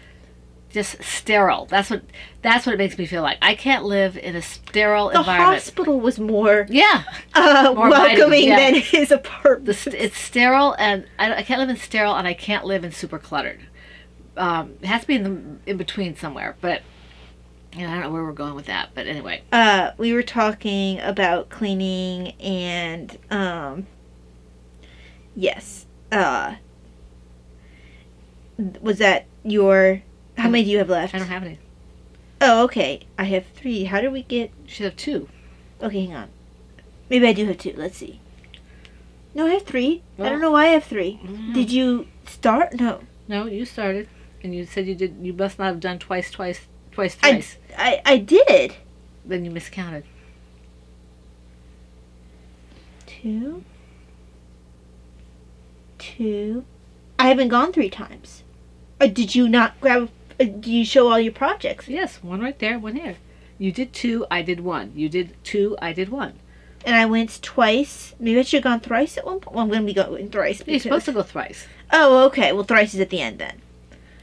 Just sterile. That's what it makes me feel like. I can't live in a sterile The environment. hospital was more Yeah. More welcoming inviting, yeah. than his apartment. It's sterile, and I can't live in sterile, and I can't live in super cluttered. It has to be in between somewhere, but I don't know where we're going with that. But anyway, We were talking about cleaning and yes. Was that your? How many do you have left? I don't have any. Oh, okay. I have 3. How did we get? You should have 2. Okay, hang on. Maybe I do have 2. Let's see. No, I have 3. I Well, don't know why I have 3. Did you start? No. No, you started, and you said you did. You must not have done twice, thrice. I did. Then you miscounted. 2. I haven't gone 3 times. Did you not grab? Did you show all your projects? Yes, one right there, one here. You did 2, I did 1. You did 2, I did 1. And I went twice. Maybe I should have gone thrice at one point. Well, I'm going to be going thrice. You're supposed to go thrice. Oh, okay. Well, thrice is at the end then.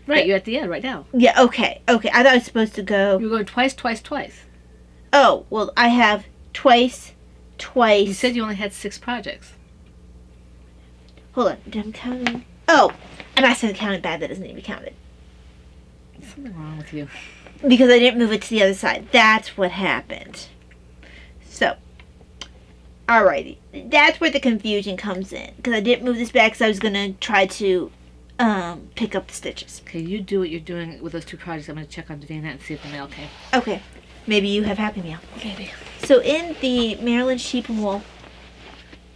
Right, you're at the end right now. Yeah, okay. I thought I was supposed to go. You're going twice. Oh, well, I have twice. You said you only had 6 projects. Hold on. I'm counting. Oh, I'm actually counting bad. That doesn't need to be counted. There's something wrong with you. Because I didn't move it to the other side. That's what happened. So, alrighty. That's where the confusion comes in. Because I didn't move this back because I was going to try to pick up the stitches. Okay, you do what you're doing with those two projects. I'm going to check on Davina and see if they're okay. Okay. Maybe you have Happy Meal. Maybe. So in the Maryland sheep and wool,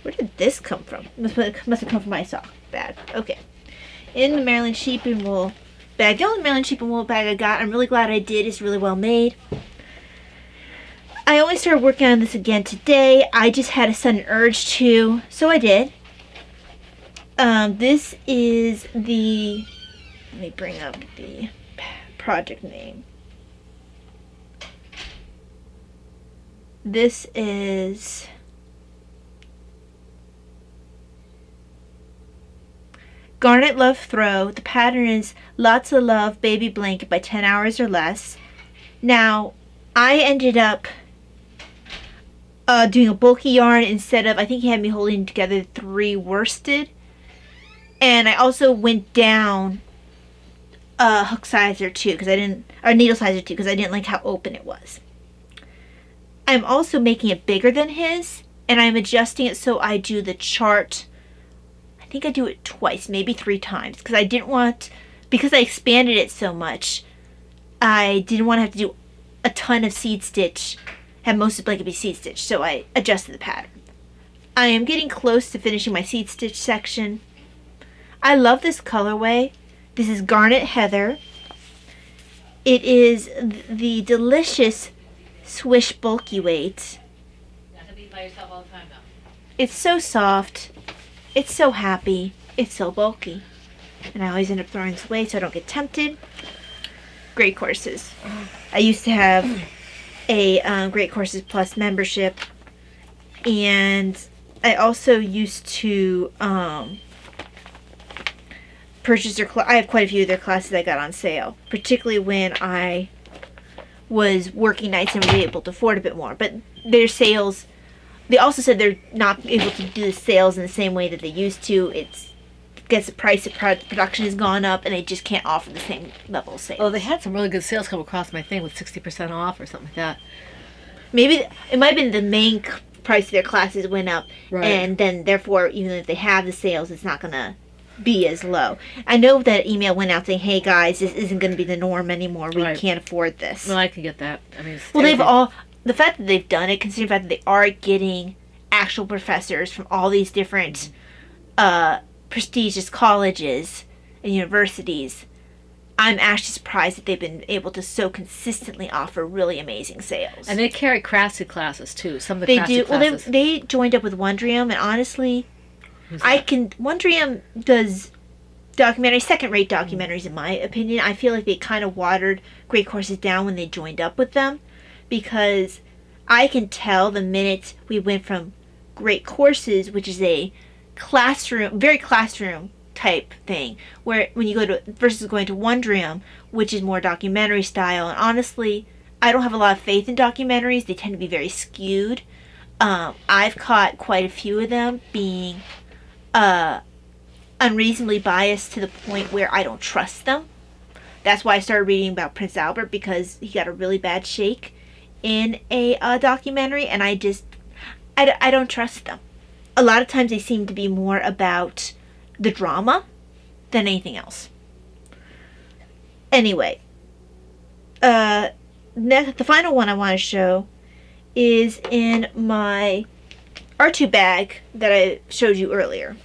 where did this come from? Must have come from my sock bag. Okay. In the Maryland sheep and wool bag, the only Maryland sheep and wool bag I got, I'm really glad I did. It's really well made. I only started working on this again today. I just had a sudden urge to, so I did. This is the, let me bring up the project name. This is Garnet Love Throw. The pattern is Lots of Love Baby Blanket by 10 Hours or Less. Now, I ended up doing a bulky yarn instead of, I think he had me holding together 3 worsted. And I also went down a hook size or 2 because I didn't, or needle size or 2 because I didn't like how open it was. I'm also making it bigger than his, and I'm adjusting it so I do the chart. I think I do it twice, maybe 3 times, because I didn't want, because I expanded it so much, I didn't want to have to do a ton of seed stitch, have most of the blanket be seed stitch, so I adjusted the pattern. I am getting close to finishing my seed stitch section. I love this colorway. This is Garnet Heather. It is the delicious Swish Bulky Weight. Not to be by yourself all the time, though. It's so soft. It's so happy. It's so bulky. And I always end up throwing this away so I don't get tempted. Great Courses. I used to have a Great Courses Plus membership. And I also used to purchase their I have quite a few of their classes I got on sale. Particularly when I was working nights and was able to afford a bit more. But their sales, they also said they're not able to do the sales in the same way that they used to. It gets the price of production has gone up and they just can't offer the same level of sales. Oh, they had some really good sales come across my thing with 60% off or something like that. Maybe it might have been the main price of their classes went up, Right. And then therefore even if they have the sales, it's not going to be as low. I know that email went out saying, "Hey guys, this isn't going to be the norm anymore. We Right. can't afford this." Well, I can get that. I mean, Well, they've all, the fact that they've done it, considering the fact that they are getting actual professors from all these different prestigious colleges and universities, I'm actually surprised that they've been able to so consistently offer really amazing sales. And they carry craftsy classes too. Some of the They craftsy do. Well, classes. they joined up with Wondrium, and honestly, Who's I that? can. Wondrium does documentaries, second-rate documentaries, in my opinion. I feel like they kind of watered Great Courses down when they joined up with them, because I can tell the minute we went from Great Courses, which is a classroom, very classroom type thing, where when you go to versus going to Wondrium, which is more documentary style. And honestly, I don't have a lot of faith in documentaries. They tend to be very skewed. I've caught quite a few of them being unreasonably biased to the point where I don't trust them. That's why I started reading about Prince Albert, because he got a really bad shake in a documentary, and I don't trust them. A lot of times they seem to be more about the drama than anything else. Anyway, the final one I want to show is in my R2 bag that I showed you earlier.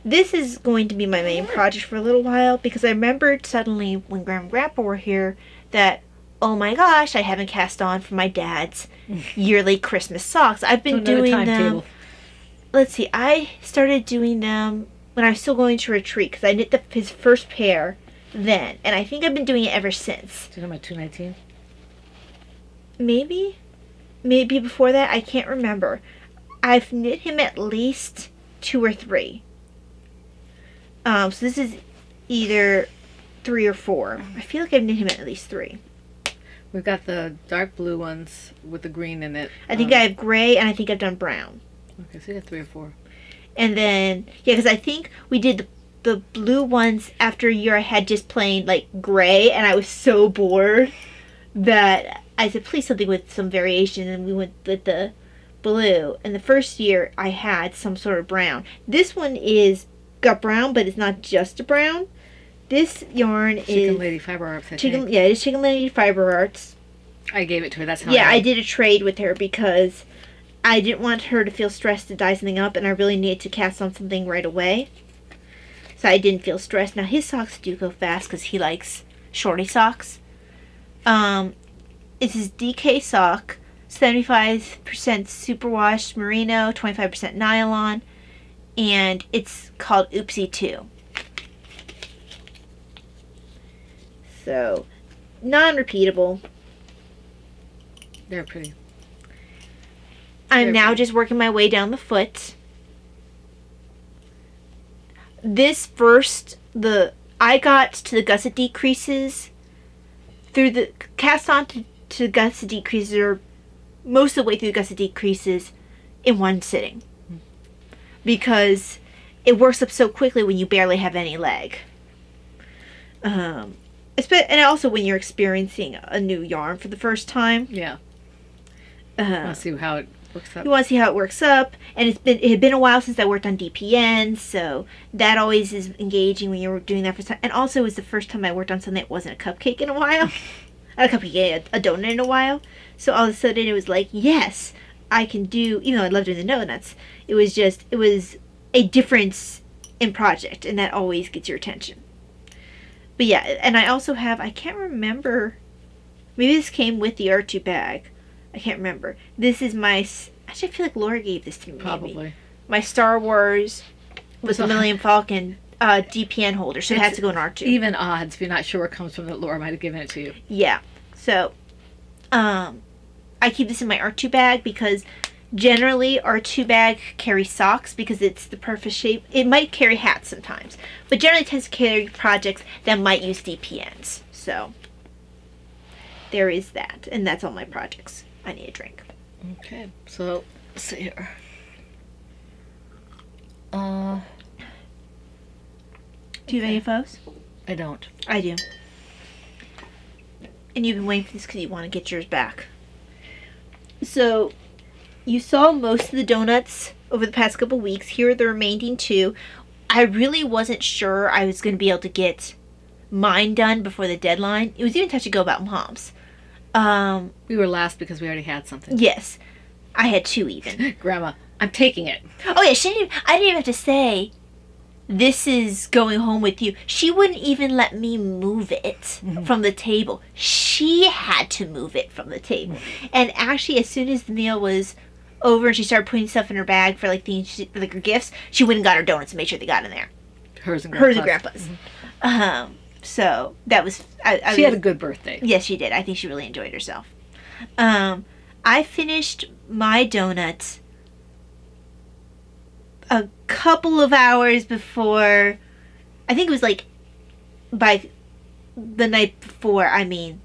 This is going to be my main project for a little while, because I remembered suddenly when Grandma and Grandpa were here that, oh my gosh, I haven't cast on for my dad's yearly Christmas socks. I've been So another doing them. timetable. Let's see, I started doing them when I was still going to retreat, because I knit his first pair then, and I think I've been doing it ever since. Do you know my 219? Maybe before that, I can't remember. I've knit him at least 2 or 3. So this is either 3 or 4. I feel like I've knit him at least 3. We've got the dark blue ones with the green in it. I think I have gray, and I think I've done brown. Okay, so you got 3 or 4. And then, yeah, because I think we did the blue ones after a year I had just plain, like, gray, and I was so bored that I said, please something with some variation, and we went with the blue. And the first year I had some sort of brown. This one is got brown, but it's not just a brown. This yarn is Chicken Lady Fiber Arts, I think. Yeah, it's Chicken Lady Fiber Arts. I gave it to her. That's how Yeah, I I did a trade with her because I didn't want her to feel stressed to dye something up, and I really needed to cast on something right away. So I didn't feel stressed. Now his socks do go fast because he likes shorty socks. It's his DK sock, 75% superwash merino, 25% nylon, and it's called Oopsie 2. So, non-repeatable. They're pretty. I'm They're now pretty. just working my way down the foot. This first, I got to the gusset decreases through the cast on to gusset decreases, or most of the way through the gusset decreases in one sitting, because it works up so quickly when you barely have any leg. And also when you're experiencing a new yarn for the first time. Yeah. Let's see how it works up. You want to see how it works up, and it had been a while since I worked on DPN, so that always is engaging when you're doing that for some. And also, it was the first time I worked on something that wasn't a cupcake in a while, not a cupcake, a donut in a while. So all of a sudden, it was like, yes, I can do. Even though I love doing the donuts, it was a difference in project, and that always gets your attention. But yeah, and I also have, I can't remember. Maybe this came with the R2 bag. I can't remember. This is my... Actually, I feel like Laura gave this to me. Probably. Maybe. My Star Wars with the Millennium Falcon DPN holder. So it has to go in R2. Even odds, if you're not sure where it comes from, that Laura might have given it to you. Yeah. So, I keep this in my R2 bag because generally R2 bag carries socks because it's the perfect shape. It might carry hats sometimes. But generally it tends to carry projects that might use DPNs. So, there is that. And that's all my projects. I need a drink. Okay, so let's see here. Do you have any photos? I don't. I do. And you've been waiting for this because you want to get yours back. So, you saw most of the donuts over the past couple weeks. Here are the remaining 2. I really wasn't sure I was going to be able to get mine done before the deadline. It was even touch and go about Mom's. We were last because we already had something. Yes. I had 2 even. Grandma, I'm taking it. Oh yeah, I didn't even have to say, this is going home with you. She wouldn't even let me move it from the table. She had to move it from the table. And actually, as soon as the meal was over and she started putting stuff in her bag for like her gifts, she went and got her donuts and made sure they got in there. Hers and Grandpa's. So that was... She had a good birthday. Yes, she did. I think she really enjoyed herself. I finished my donuts a couple of hours before... I think it was like by the night before, I mean,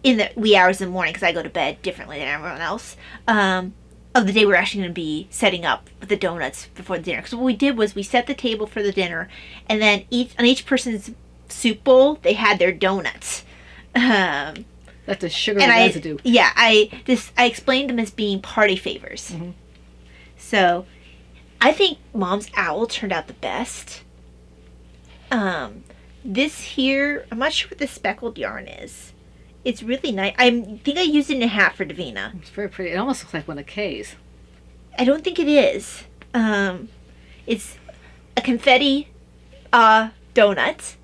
in the wee hours of the morning, because I go to bed differently than everyone else, of the day we're actually going to be setting up the donuts before the dinner. Because what we did was we set the table for the dinner, and then on each person's soup bowl, they had their donuts. That's a sugar residue. I explained them as being party favors. Mm-hmm. So, I think Mom's owl turned out the best. This here, I'm not sure what the speckled yarn is. It's really nice. I think I used it in a hat for Davina. It's very pretty. It almost looks like one of Kay's. I don't think it is. It's a confetti donut.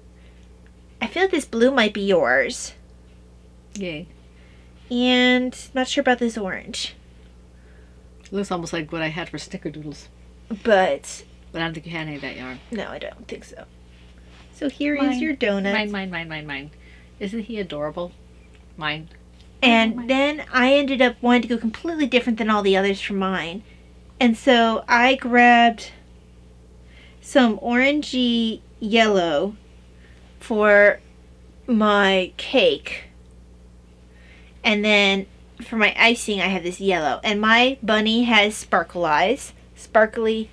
I feel like this blue might be yours. Yay. And not sure about this orange. It looks almost like what I had for snickerdoodles. But I don't think you had any of that yarn. No, I don't think so. So here is your donut. Mine. Isn't he adorable? Mine. And then I ended up wanting to go completely different than all the others for mine. And so I grabbed some orangey yellow for my cake. And then for my icing, I have this yellow. And my bunny has sparkle eyes. Sparkly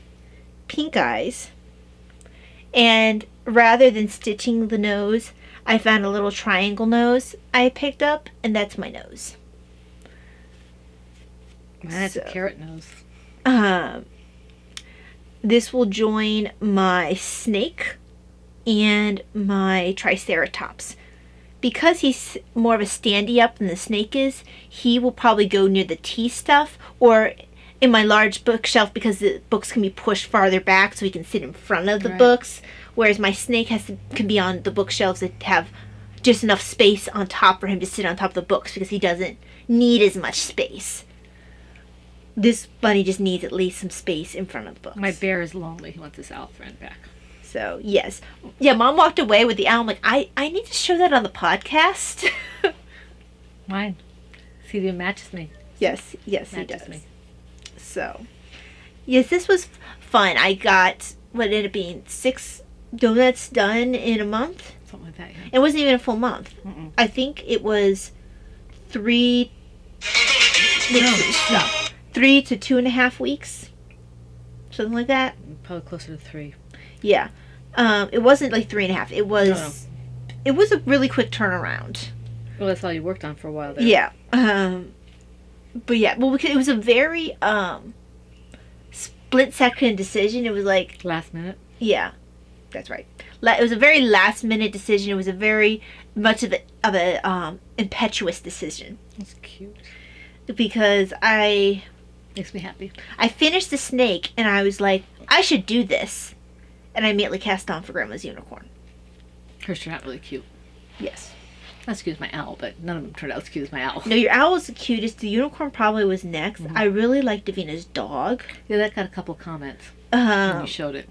pink eyes. And rather than stitching the nose, I found a little triangle nose I picked up, and that's my nose. That's a carrot nose. This will join my snake and my triceratops. Because he's more of a standy up than the snake is, he will probably go near the tea stuff or in my large bookshelf because the books can be pushed farther back so he can sit in front of the books. Whereas my snake can be on the bookshelves that have just enough space on top for him to sit on top of the books because he doesn't need as much space. This bunny just needs at least some space in front of the books. My bear is lonely. He wants his owl friend back. So, yes. Yeah, Mom walked away with the owl. I'm like, I need to show that on the podcast. Mine. See, he matches me. Yes, he Matches does. me. So, yes, this was fun. I got, what ended up being 6 donuts done in a month. Something like that, yeah. It wasn't even a full month. Mm-mm. I think it was 3 to 2.5 weeks. Something like that. Probably closer to 3. Yeah. It wasn't like 3.5. It was, No. It was a really quick turnaround. Well, that's all you worked on for a while there. Yeah. But yeah, well, because it was a very split-second decision. It was like... Last minute? Yeah, that's right. It was a very last-minute decision. It was a very much of a impetuous decision. That's cute. Because Makes me happy. I finished the snake, and I was like, I should do this. And I immediately cast on for Grandma's unicorn. Hers turned out really cute. Yes. That's cute as my owl, but none of them turned out as cute as my owl. No, your owl was the cutest. The unicorn probably was next. Mm-hmm. I really liked Davina's dog. Yeah, that got a couple of comments when you showed it.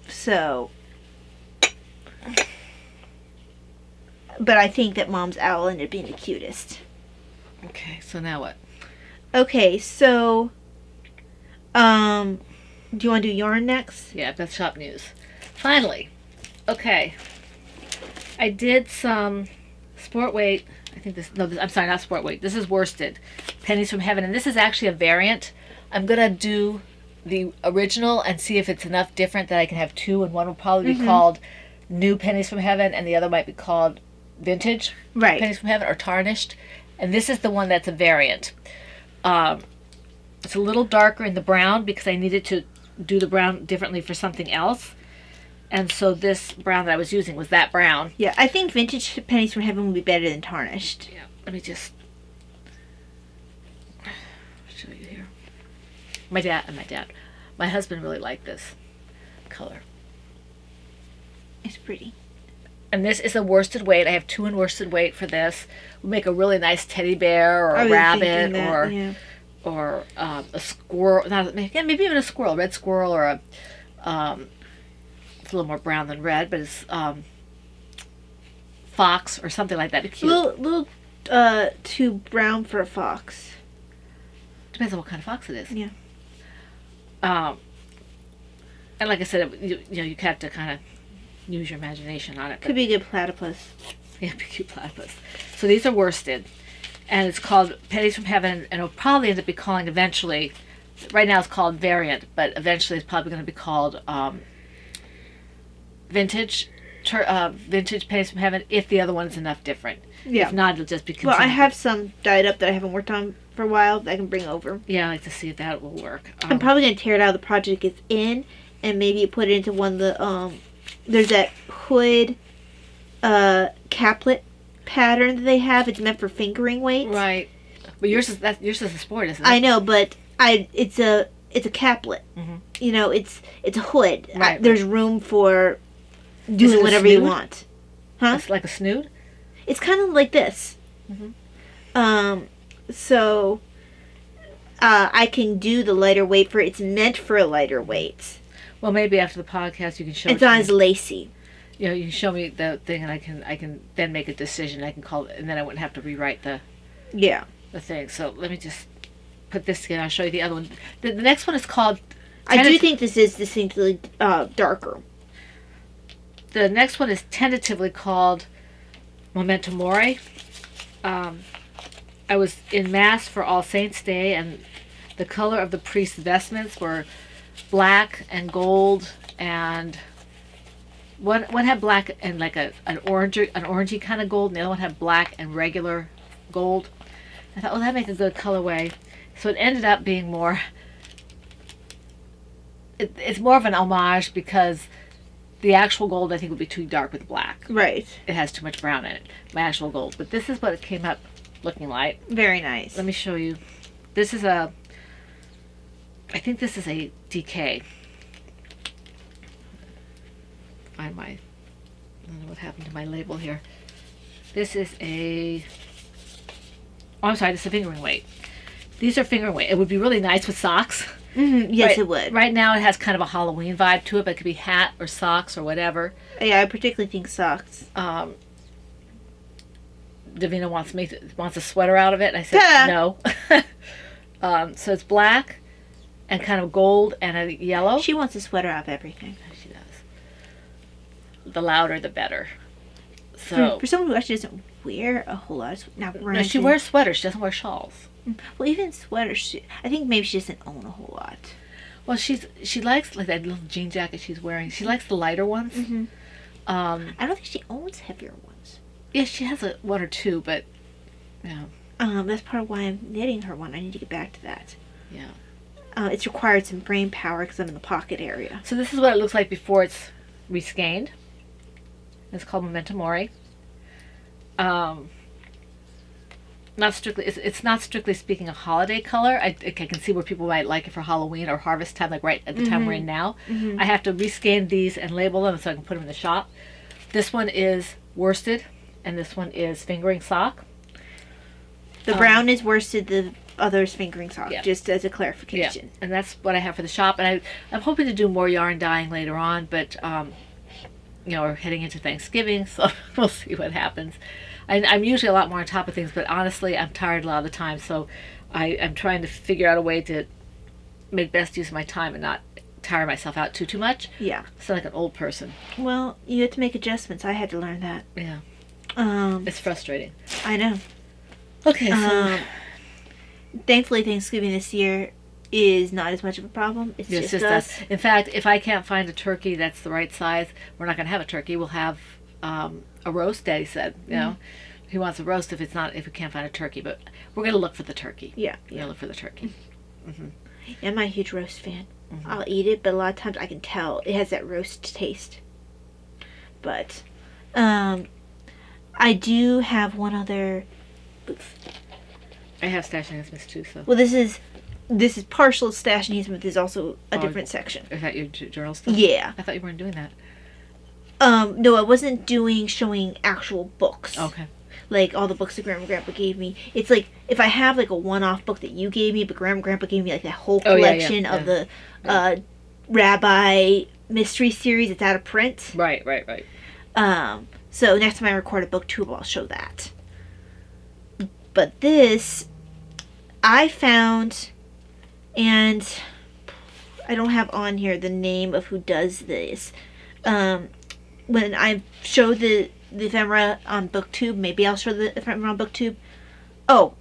So, but I think that Mom's owl ended up being the cutest. Okay, so now what? Okay, so, do you want to do yarn next? Yeah, that's shop news. Finally. Okay. I did some sport weight. I'm sorry, not sport weight. This is worsted. Pennies from Heaven. And this is actually a variant. I'm going to do the original and see if it's enough different that I can have two. And one will probably be called New Pennies from Heaven. And the other might be called Vintage Pennies from Heaven or Tarnished. And this is the one that's a variant. It's a little darker in the brown because I needed to do the brown differently for something else. And so this brown that I was using was that brown. Yeah, I think Vintage Pennies from Heaven would be better than Tarnished. Yeah, let me just show you here. My husband really liked this color. It's pretty. And this is a worsted weight. I have 2 in worsted weight for this. We'll make a really nice teddy bear or a rabbit or a squirrel. Maybe even a squirrel, red squirrel or a it's a little more brown than red, but it's fox or something like that. It's cute. Little too brown for a fox. Depends on what kind of fox it is. Yeah. And like I said, you have to kind of use your imagination on it. Could be a good platypus. Yeah, be cute platypus. So these are worsted, and it's called Pennies from Heaven, and it'll probably end up be calling eventually. Right now it's called Variant, but eventually it's probably going to be called Vintage Pennies from Heaven if the other one is enough different. Yeah. If not, it'll just be. Well, I have some dyed up that I haven't worked on for a while that I can bring over. Yeah, I like to see if that will work. I'm probably going to tear it out of the project it's in and maybe put it into one of the, there's that hood caplet pattern that they have. It's meant for fingering weights. Right. But yours is a sport, isn't it? I know, but it's a caplet. Mm-hmm. You know, it's a hood. Right. There's room for Is doing it a whatever you snood? want. Huh? It's like a snood? It's kind of like this. Mm-hmm. So I can do the lighter weight for it's meant for a lighter weight. Well, maybe after the podcast you can show It's it to not me. as lacy. You know, you can show me the thing, and I can then make a decision. I can call it, and then I wouldn't have to rewrite the thing. So let me just put this together. I'll show you the other one. The next one is called. I do think this is distinctly darker. The next one is tentatively called Memento Mori. I was in Mass for All Saints' Day, and the color of the priest's vestments were black and gold, and one had black and like an orangey kind of gold, and the other one had black and regular gold. I thought, well, that'd make a good colorway. So it ended up being more. It's more of an homage because the actual gold I think would be too dark with black. Right. It has too much brown in it. My actual gold, but this is what it came up looking like. Very nice. Let me show you. This is a. I think this is a DK. Find my. I don't know what happened to my label here. This is a. Oh, I'm sorry. This is a fingering weight. These are fingering weight. It would be really nice with socks. Mm-hmm. Yes, right, it would. Right now, it has kind of a Halloween vibe to it, but it could be hat or socks or whatever. Yeah, I particularly think socks. Davina wants a sweater out of it, and I said no. So it's black and kind of gold and a yellow. She wants a sweater out of everything. She does. The louder, the better. So for someone who actually doesn't wear a whole lot, no, she wears sweaters. She doesn't wear shawls. Well, even sweaters. I think maybe she doesn't own a whole lot. Well, she likes like that little jean jacket she's wearing. She likes the lighter ones. Mm-hmm. I don't think she owns heavier ones. Yeah, she has one or two, but yeah. That's part of why I'm knitting her one. I need to get back to that. Yeah. It's required some brain power because I'm in the pocket area. So this is what it looks like before it's reskeined. It's called Memento Mori. Not strictly. It's not strictly speaking a holiday color. I can see where people might like it for Halloween or harvest time, like right at the time we're in now. Mm-hmm. I have to rescan these and label them so I can put them in the shop. This one is worsted, and this one is fingering sock. The brown is worsted. The other's fingering sock. Yeah. Just as a clarification. Yeah, and that's what I have for the shop. And I'm hoping to do more yarn dyeing later on, but we're heading into Thanksgiving, so we'll see what happens. I'm usually a lot more on top of things, but honestly, I'm tired a lot of the time, so I'm trying to figure out a way to make best use of my time and not tire myself out too much. Yeah. Sound like an old person. Well, you have to make adjustments. I had to learn that. Yeah. It's frustrating. I know. Okay, so... thankfully, Thanksgiving this year is not as much of a problem. It's just us. In fact, if I can't find a turkey that's the right size, we're not going to have a turkey. We'll have a roast. Daddy said, you know, he wants a roast if we can't find a turkey. But we're going to look for the turkey. Yeah, we're going to look for the turkey. Mm-hmm. Yeah, I'm not a huge roast fan. Mm-hmm. I'll eat it, but a lot of times I can tell it has that roast taste. But I do have one other. I have stash enhancements too. So well, this is partial stash enhancement. There's also a different section. Is that your journal stuff? Yeah. I thought you weren't doing that. No, I wasn't showing actual books. Okay. Like all the books that Grandma and Grandpa gave me. It's like if I have like a one-off book that you gave me, but Grandma and Grandpa gave me like that whole collection of the Rabbi mystery series. It's out of print. Right. So next time I record a booktube, I'll show that. But this, I found, and I don't have on here the name of who does this. When I show the ephemera on booktube, maybe I'll show the ephemera on booktube. Oh,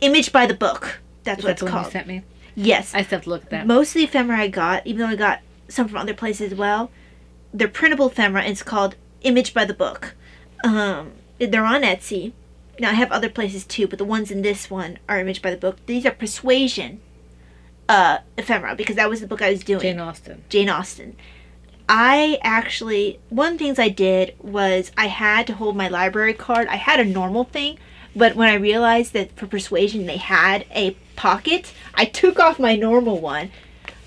Image by the Book. That's what it's called. You sent me? Yes. I still have to look at that. Most of the ephemera I got, even though I got some from other places as well, they're printable ephemera, and it's called Image by the Book. They're on Etsy. Now I have other places too, but the ones in this one are Image by the Book. These are Persuasion ephemera, because that was the book I was doing. Jane Austen. I actually, one of the things I did was I had to hold my library card. I had a normal thing, but when I realized that for Persuasion they had a pocket, I took off my normal one,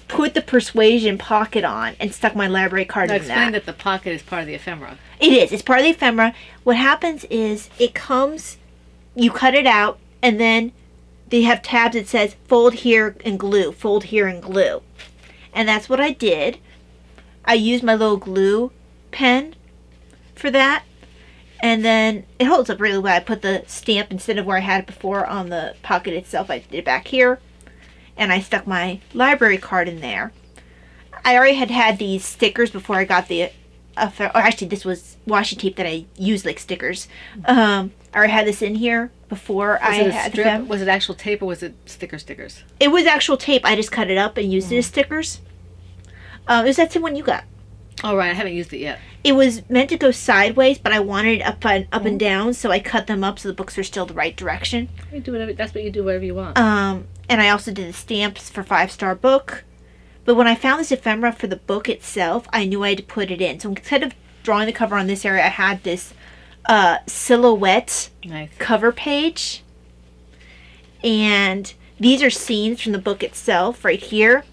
put the Persuasion pocket on, and stuck my library card in that. Explain that the pocket is part of the ephemera. It is. It's part of the ephemera. What happens is it comes, you cut it out, and then they have tabs that says fold here and glue, fold here and glue. And that's what I did. I used my little glue pen for that. And then it holds up really well. I put the stamp instead of where I had it before on the pocket itself. I did it back here. And I stuck my library card in there. I already had these stickers before I got the... or actually, this was washi tape that I used like stickers. I already had this in here before I had them. Was it actual tape or was it stickers? It was actual tape. I just cut it up and used it as stickers. It was that same one you got. Oh, right. I haven't used it yet. It was meant to go sideways, but I wanted it up and down, so I cut them up so the books are still the right direction. You do whatever. That's what you do. Whatever you want. And I also did the stamps for 5-star book. But when I found this ephemera for the book itself, I knew I had to put it in. So instead of drawing the cover on this area, I had this silhouette cover page. And these are scenes from the book itself, right here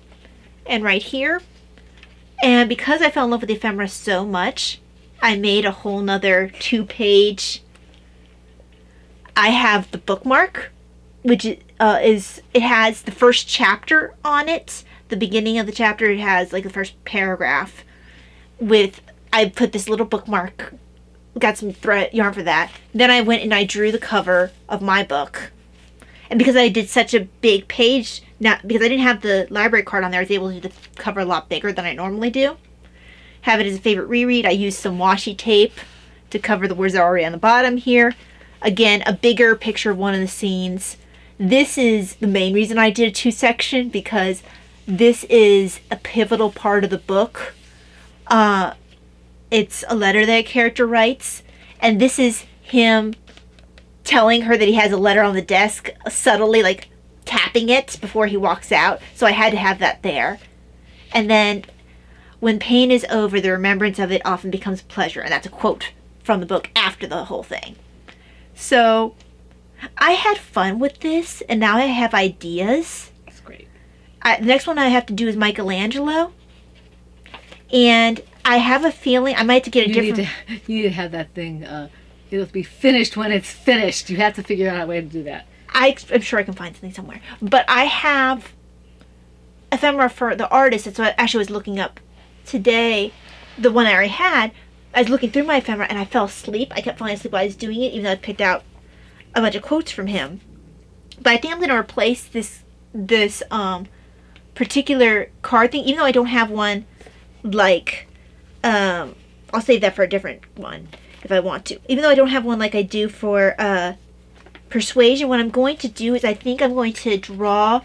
and right here. And because I fell in love with the ephemera so much, I made a whole nother 2-page. I have the bookmark, which it has the first chapter on it. The beginning of the chapter, it has like the first paragraph. I put this little bookmark, got some yarn for that. Then I went and I drew the cover of my book. And because I did such a big page, because I didn't have the library card on there, I was able to do the cover a lot bigger than I normally do. Have it as a favorite reread. I used some washi tape to cover the words that are already on the bottom here. Again, a bigger picture of one of the scenes. This is the main reason I did a 2-section, because this is a pivotal part of the book. It's a letter that a character writes, and this is him telling her that he has a letter on the desk, subtly like tapping it before he walks out. So I had to have that there. And then, when pain is over, the remembrance of it often becomes pleasure. And that's a quote from the book after the whole thing. So I had fun with this, and now I have ideas. That's great. The next one I have to do is Michelangelo. And I have a feeling I might have to get a different... You need to have that thing... It'll be finished when it's finished. You have to figure out a way to do that. I'm sure I can find something somewhere. But I have ephemera for the artist. That's what I actually was looking up today. The one I already had. I was looking through my ephemera and I fell asleep. I kept falling asleep while I was doing it, even though I picked out a bunch of quotes from him. But I think I'm going to replace this particular card thing, even though I don't have one like... I'll save that for a different one if I want to. Even though I don't have one like I do for Persuasion, what I'm going to do is I think I'm going to draw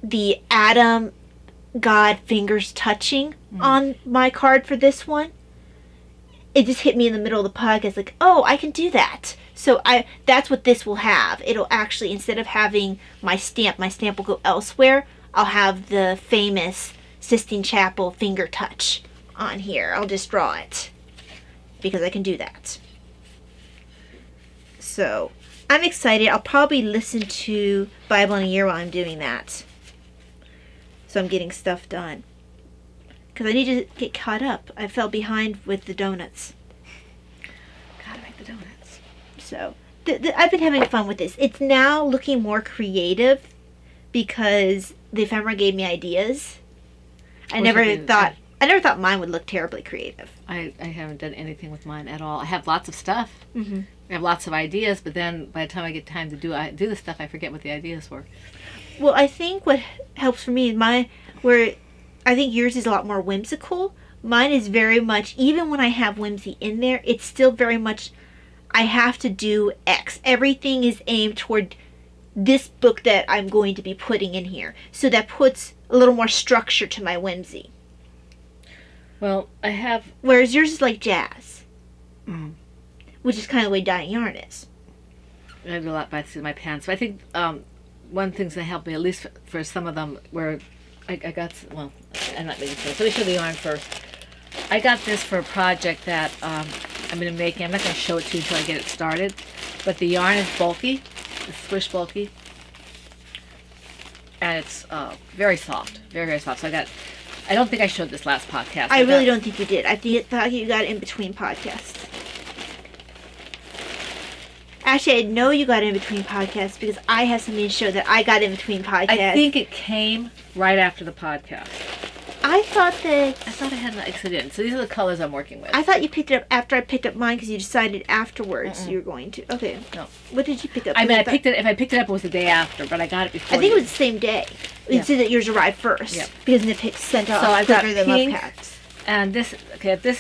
the Adam God fingers touching on my card for this one. It just hit me in the middle of the podcast like, oh, I can do that. So that's what this will have. It'll actually, instead of having my stamp will go elsewhere. I'll have the famous Sistine Chapel finger touch on here. I'll just draw it because I can do that. So I'm excited. I'll probably listen to Bible in a Year while I'm doing that. So I'm getting stuff done. Because I need to get caught up. I fell behind with the donuts. Gotta make the donuts. So I've been having fun with this. It's now looking more creative because the ephemera gave me ideas. I never thought mine would look terribly creative. I haven't done anything with mine at all. I have lots of stuff. Mm-hmm. I have lots of ideas, but then by the time I get time to do the stuff, I forget what the ideas were. Well, I think what helps for me is where I think yours is a lot more whimsical. Mine is very much, even when I have whimsy in there, it's still very much, I have to do X. Everything is aimed toward this book that I'm going to be putting in here. So that puts a little more structure to my whimsy. Well, I have... Whereas yours is like jazz. Mm. Which is kind of the way Dying Yarn is. I do a lot by the seat of my pants. But I think one thing that helped me, at least for some of them, where I got... Well, I'm not making sense. Let me show the yarn first. I got this for a project that I'm going to make. I'm not going to show it to you until I get it started. But the yarn is bulky. It's squish bulky. And it's very soft. Very, very soft. So I don't think I showed this last podcast. I really don't think you did. I thought you got it in between podcasts. Actually, I know you got it in between podcasts because I have something to show that I got in between podcasts. I think it came right after the podcast. I thought I had an accident. So these are the colors I'm working with. I thought you picked it up after I picked up mine because you decided afterwards you were going to. Okay. No. What did you pick up? I mean, if I picked it up, it was the day after, but I got it before. I think it was the same day. You said that yours arrived first. Yep. Because Nip sent out so I've got the pink, love packs. And this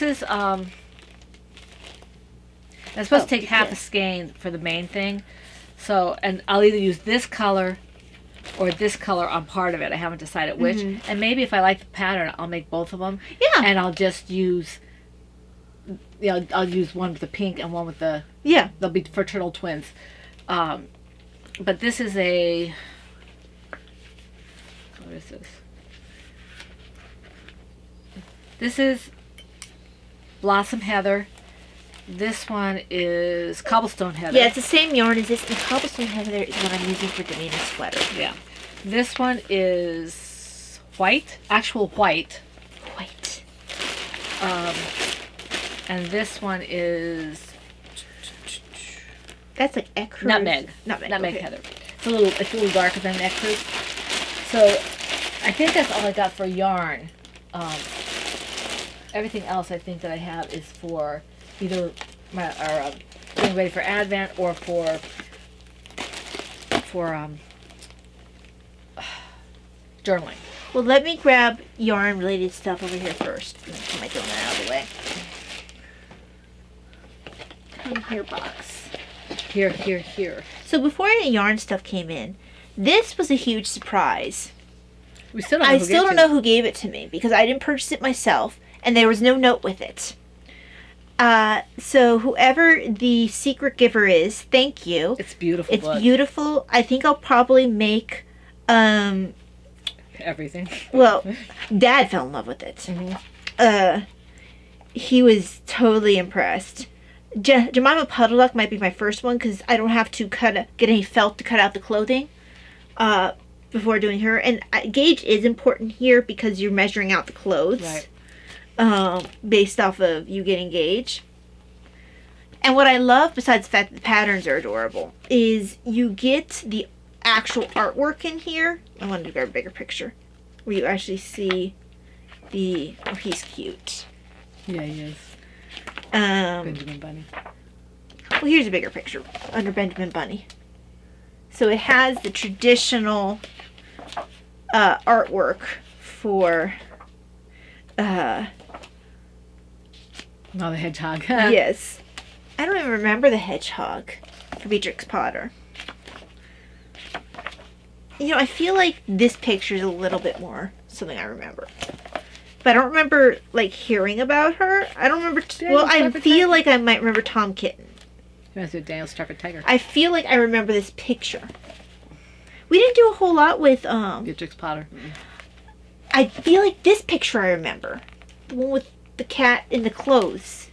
is I'm supposed to take half a skein for the main thing. So, and I'll either use this color or this color on part of it. I haven't decided which. And maybe if I like the pattern, I'll make both of them. Yeah. And I'll just use, I'll use one with the pink and one with the, Yeah. they'll be for turtle twins. But this is a, what is this? This is Blossom Heather. This one is Cobblestone Heather. Yeah, it's the same yarn as this. And Cobblestone Heather is what I'm using for Davina's sweater. Yeah. This one is white, actual white. White. And this one is That's like ecru. Nutmeg. Nutmeg okay. Heather. It's a little darker than ecru. So I think that's all I got for yarn. Everything else I think that I have is for either getting ready for Advent or for journaling. Well, let me grab yarn related stuff over here first. Put my donut out of the way. Come here, box. Here. So before any yarn stuff came in, this was a huge surprise. We still don't know I who still gave don't know who gave it to me because I didn't purchase it myself, and there was no note with it. So whoever the secret giver is, thank you. It's beautiful. It's book. beautiful. I think I'll probably make Everything. well, Dad fell in love with it. He was totally impressed. Jemima Puddle Duck might be my first one because I don't have to get any felt to cut out the clothing before doing her. And gauge is important here because you're measuring out the clothes. Right. Based off of you getting gauge. And what I love, besides the fact that the patterns are adorable, is you get the actual artwork in here. I wanted to grab a bigger picture where you actually see the... Oh, he's cute. Yeah, he is. Benjamin Bunny. Well, here's a bigger picture under Benjamin Bunny. So it has the traditional artwork for... No, the hedgehog. Yes. I don't even remember the hedgehog for Beatrix Potter. You know, I feel like this picture is a little bit more something I remember. But I don't remember, like, hearing about her. I don't remember... well, I feel like I might remember Tom Kitten. Reminds me of Daniel Starford Tiger. I feel like I remember this picture. We didn't do a whole lot with... Beatrix Potter. I feel like this picture I remember. The one with the cat in the clothes.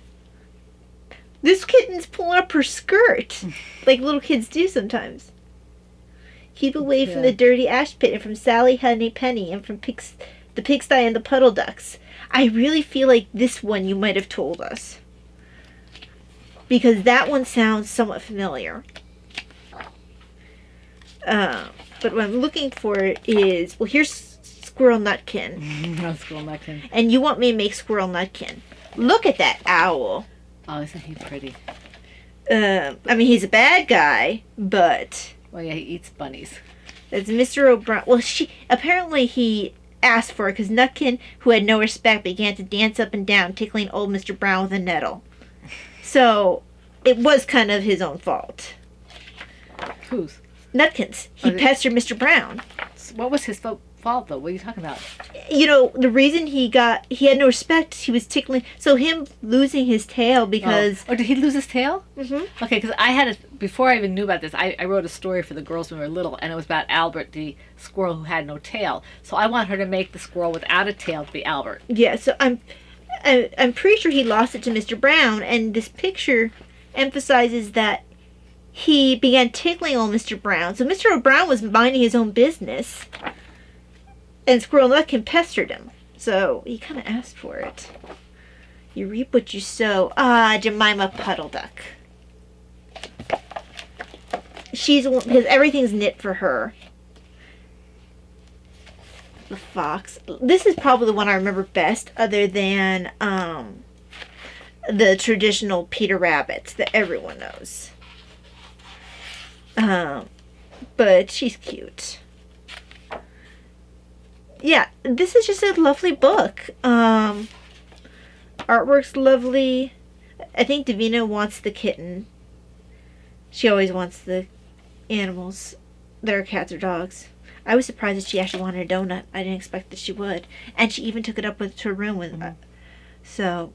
This kitten's pulling up her skirt. Like little kids do sometimes. Keep away from the dirty ash pit and from Sally Honey Penny and from the pigsty and the puddle ducks. I really feel like this one you might have told us. Because that one sounds somewhat familiar. But what I'm looking for is... Well, here's Squirrel Nutkin. No, Squirrel Nutkin. And you want me to make Squirrel Nutkin. Look at that owl. Oh, isn't he pretty? I mean, he's a bad guy, but... Well, yeah, he eats bunnies. That's Mr. O'Brien. Well, apparently he asked for it because Nutkin, who had no respect, began to dance up and down, tickling old Mr. Brown with a nettle. So, it was kind of his own fault. Whose? Nutkin's. He pestered Mr. Brown. What was his fault, though? What are you talking about? You know, the reason he had no respect, he was tickling. So him losing his tail because... Oh, did he lose his tail? Mm-hmm. Okay, because before I even knew about this, I wrote a story for the girls when we were little, and it was about Albert, the squirrel who had no tail. So I want her to make the squirrel without a tail to be Albert. Yeah, so I'm pretty sure he lost it to Mr. Brown, and this picture emphasizes that he began tickling old Mr. Brown. So Mr. O'Brown was minding his own business, and Squirrel Nutkin pestered him. So he kind of asked for it. You reap what you sow. Ah, Jemima Puddle Duck. She's the one, because everything's knit for her. The fox. This is probably the one I remember best, other than the traditional Peter Rabbit that everyone knows. But she's cute. Yeah, this is just a lovely book. Artwork's lovely. I think Davina wants the kitten. She always wants the animals. Their cats or dogs. I was surprised that she actually wanted a donut. I didn't expect that she would. And she even took it up with to her room with So,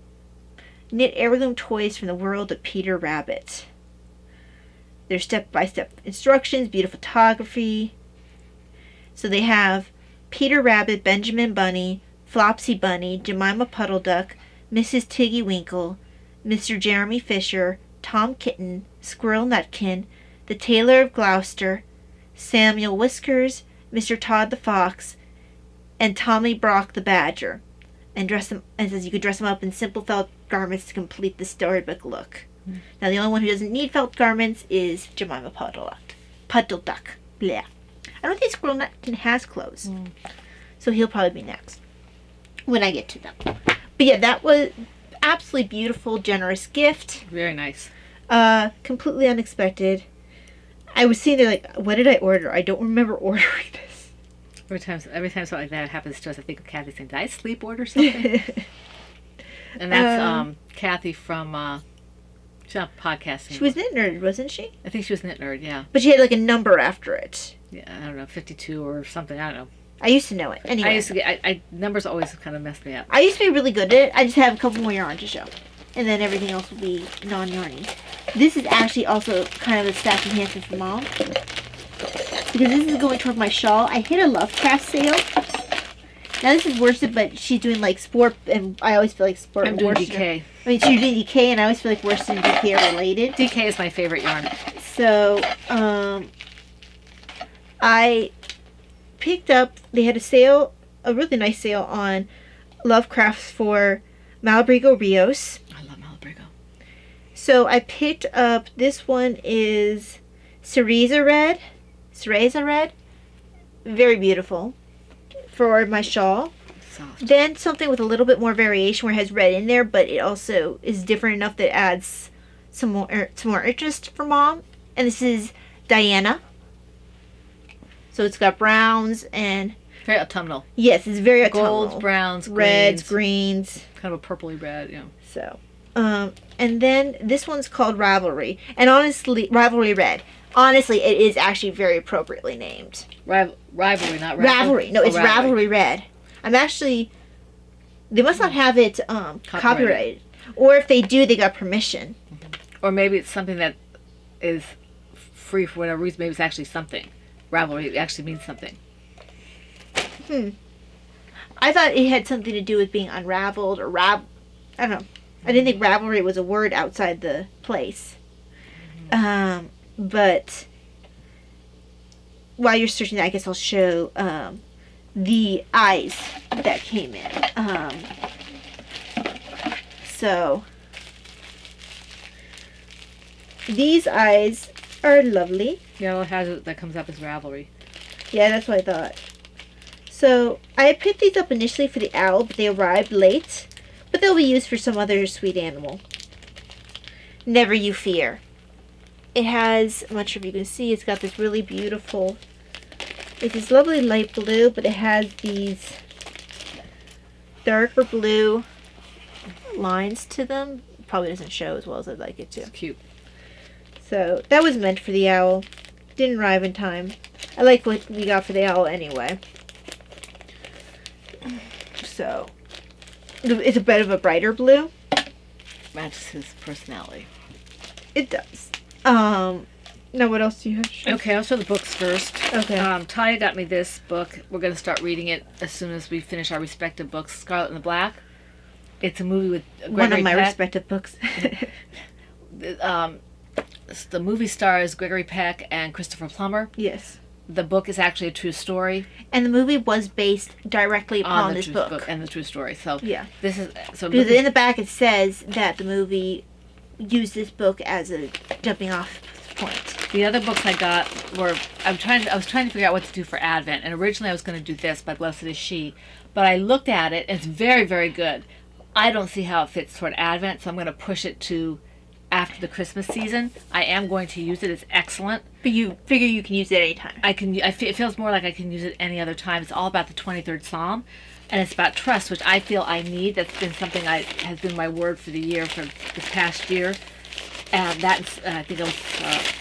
knit heirloom toys from the world of Peter Rabbit. There's step-by-step instructions, beautiful photography. So they have Peter Rabbit, Benjamin Bunny, Flopsy Bunny, Jemima Puddle Duck, Mrs. Tiggy Winkle, Mr. Jeremy Fisher, Tom Kitten, Squirrel Nutkin, the Tailor of Gloucester, Samuel Whiskers, Mr. Todd the Fox, and Tommy Brock the Badger. And says you could dress them up in simple felt garments to complete the storybook look. Now the only one who doesn't need felt garments is Jemima Puddle Duck. Puddle Duck. Blah. I don't think Squirrel Nutkin has clothes. So he'll probably be next. When I get to them. But yeah, that was absolutely beautiful, generous gift. Very nice. Completely unexpected. I was sitting there like, what did I order? I don't remember ordering this. Every time something like that happens to us, I think of Kathy saying, did I sleep order something? And that's Kathy from... she's not podcasting. She was Knit Nerd, wasn't she? I think she was Knit Nerd, yeah. But she had like a number after it. Yeah, I don't know, 52 or something, I don't know. I used to know it. Anyway. I used to get, numbers always kind of messed me up. I used to be really good at it. I just have a couple more yarn to show. And then everything else will be non-yarny. This is actually also kind of a stack enhancement for Mom. Because this is going toward my shawl. I hit a Lovecraft sale. Now this is worsted, but she's doing like sport, and I always feel like sport. I'm doing worsted. DK. I mean, she's doing DK, and I always feel like worsted and DK are related. DK is my favorite yarn. So, I picked up, they had a sale, a really nice sale on Lovecrafts for Malabrigo Rios. I love Malabrigo. So I picked up, this one is Cereza Red. Very beautiful for my shawl. Soft. Then something with a little bit more variation where it has red in there, but it also is different enough that it adds some more interest for Mom. And this is Diana. So it's got browns and... Very autumnal. Yes, it's very autumnal. Golds, browns, reds, greens. Kind of a purpley red, yeah. So, and then this one's called Ravelry. And honestly, Ravelry Red. Honestly, it is actually very appropriately named. Rivalry, not Ravelry. No, it's Ravelry Red. I'm actually... They must not have it copyrighted. Or if they do, they got permission. Or maybe it's something that is free for whatever reason. Maybe it's actually something. Ravelry actually means something. I thought it had something to do with being unraveled or I don't know. I didn't think Ravelry was a word outside the place. But while you're searching that, I guess I'll show the eyes that came in. So these eyes are lovely. Yeah, well, it has it that comes up as Ravelry. Yeah, that's what I thought. So I picked these up initially for the owl, but they arrived late. But they'll be used for some other sweet animal. Never you fear. It has, I'm not sure if you can see, it's got this really beautiful, it's this lovely light blue, but it has these darker blue lines to them. Probably doesn't show as well as I'd like it to. It's cute. So that was meant for the owl. Didn't arrive in time. I like what we got for the owl anyway. So it's a bit of a brighter blue. Matches his personality. It does. Now what else do you have to show? Okay, I'll show the books first. Okay. Taya got me this book. We're going to start reading it as soon as we finish our respective books. Scarlet and the Black. It's a movie with Gregory One of my Peck. respective books. The movie stars Gregory Peck and Christopher Plummer. Yes. The book is actually a true story. And the movie was based directly upon this book. And the true story. So yeah. This is because in the back it says that the movie used this book as a jumping off point. The other books I got were I was trying to figure out what to do for Advent, and originally I was going to do this by Blessed Is She, but I looked at it and it's very, very good. I don't see how it fits toward Advent, so I'm going to push it to after the Christmas season. I am going to use it. It's excellent. But you figure you can use it anytime. It feels more like I can use it any other time. It's all about the 23rd Psalm, and it's about trust, which I feel I need. That's been something has been my word for the year, for this past year. And that's, I think it was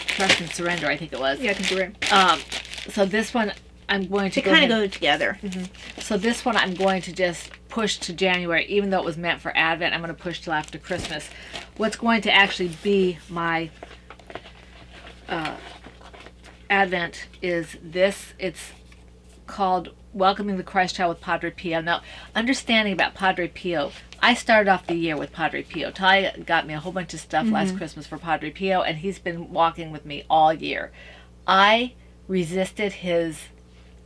trust and surrender, I think it was. Yeah, I can do it. So this one, I'm going to They kind of go together. So this one I'm going to just push to January, even though it was meant for Advent. I'm going to push till after Christmas. What's going to actually be my Advent is this. It's called Welcoming the Christ Child with Padre Pio. Now, understanding about Padre Pio, I started off the year with Padre Pio. Ty got me a whole bunch of stuff last Christmas for Padre Pio, and he's been walking with me all year. I resisted his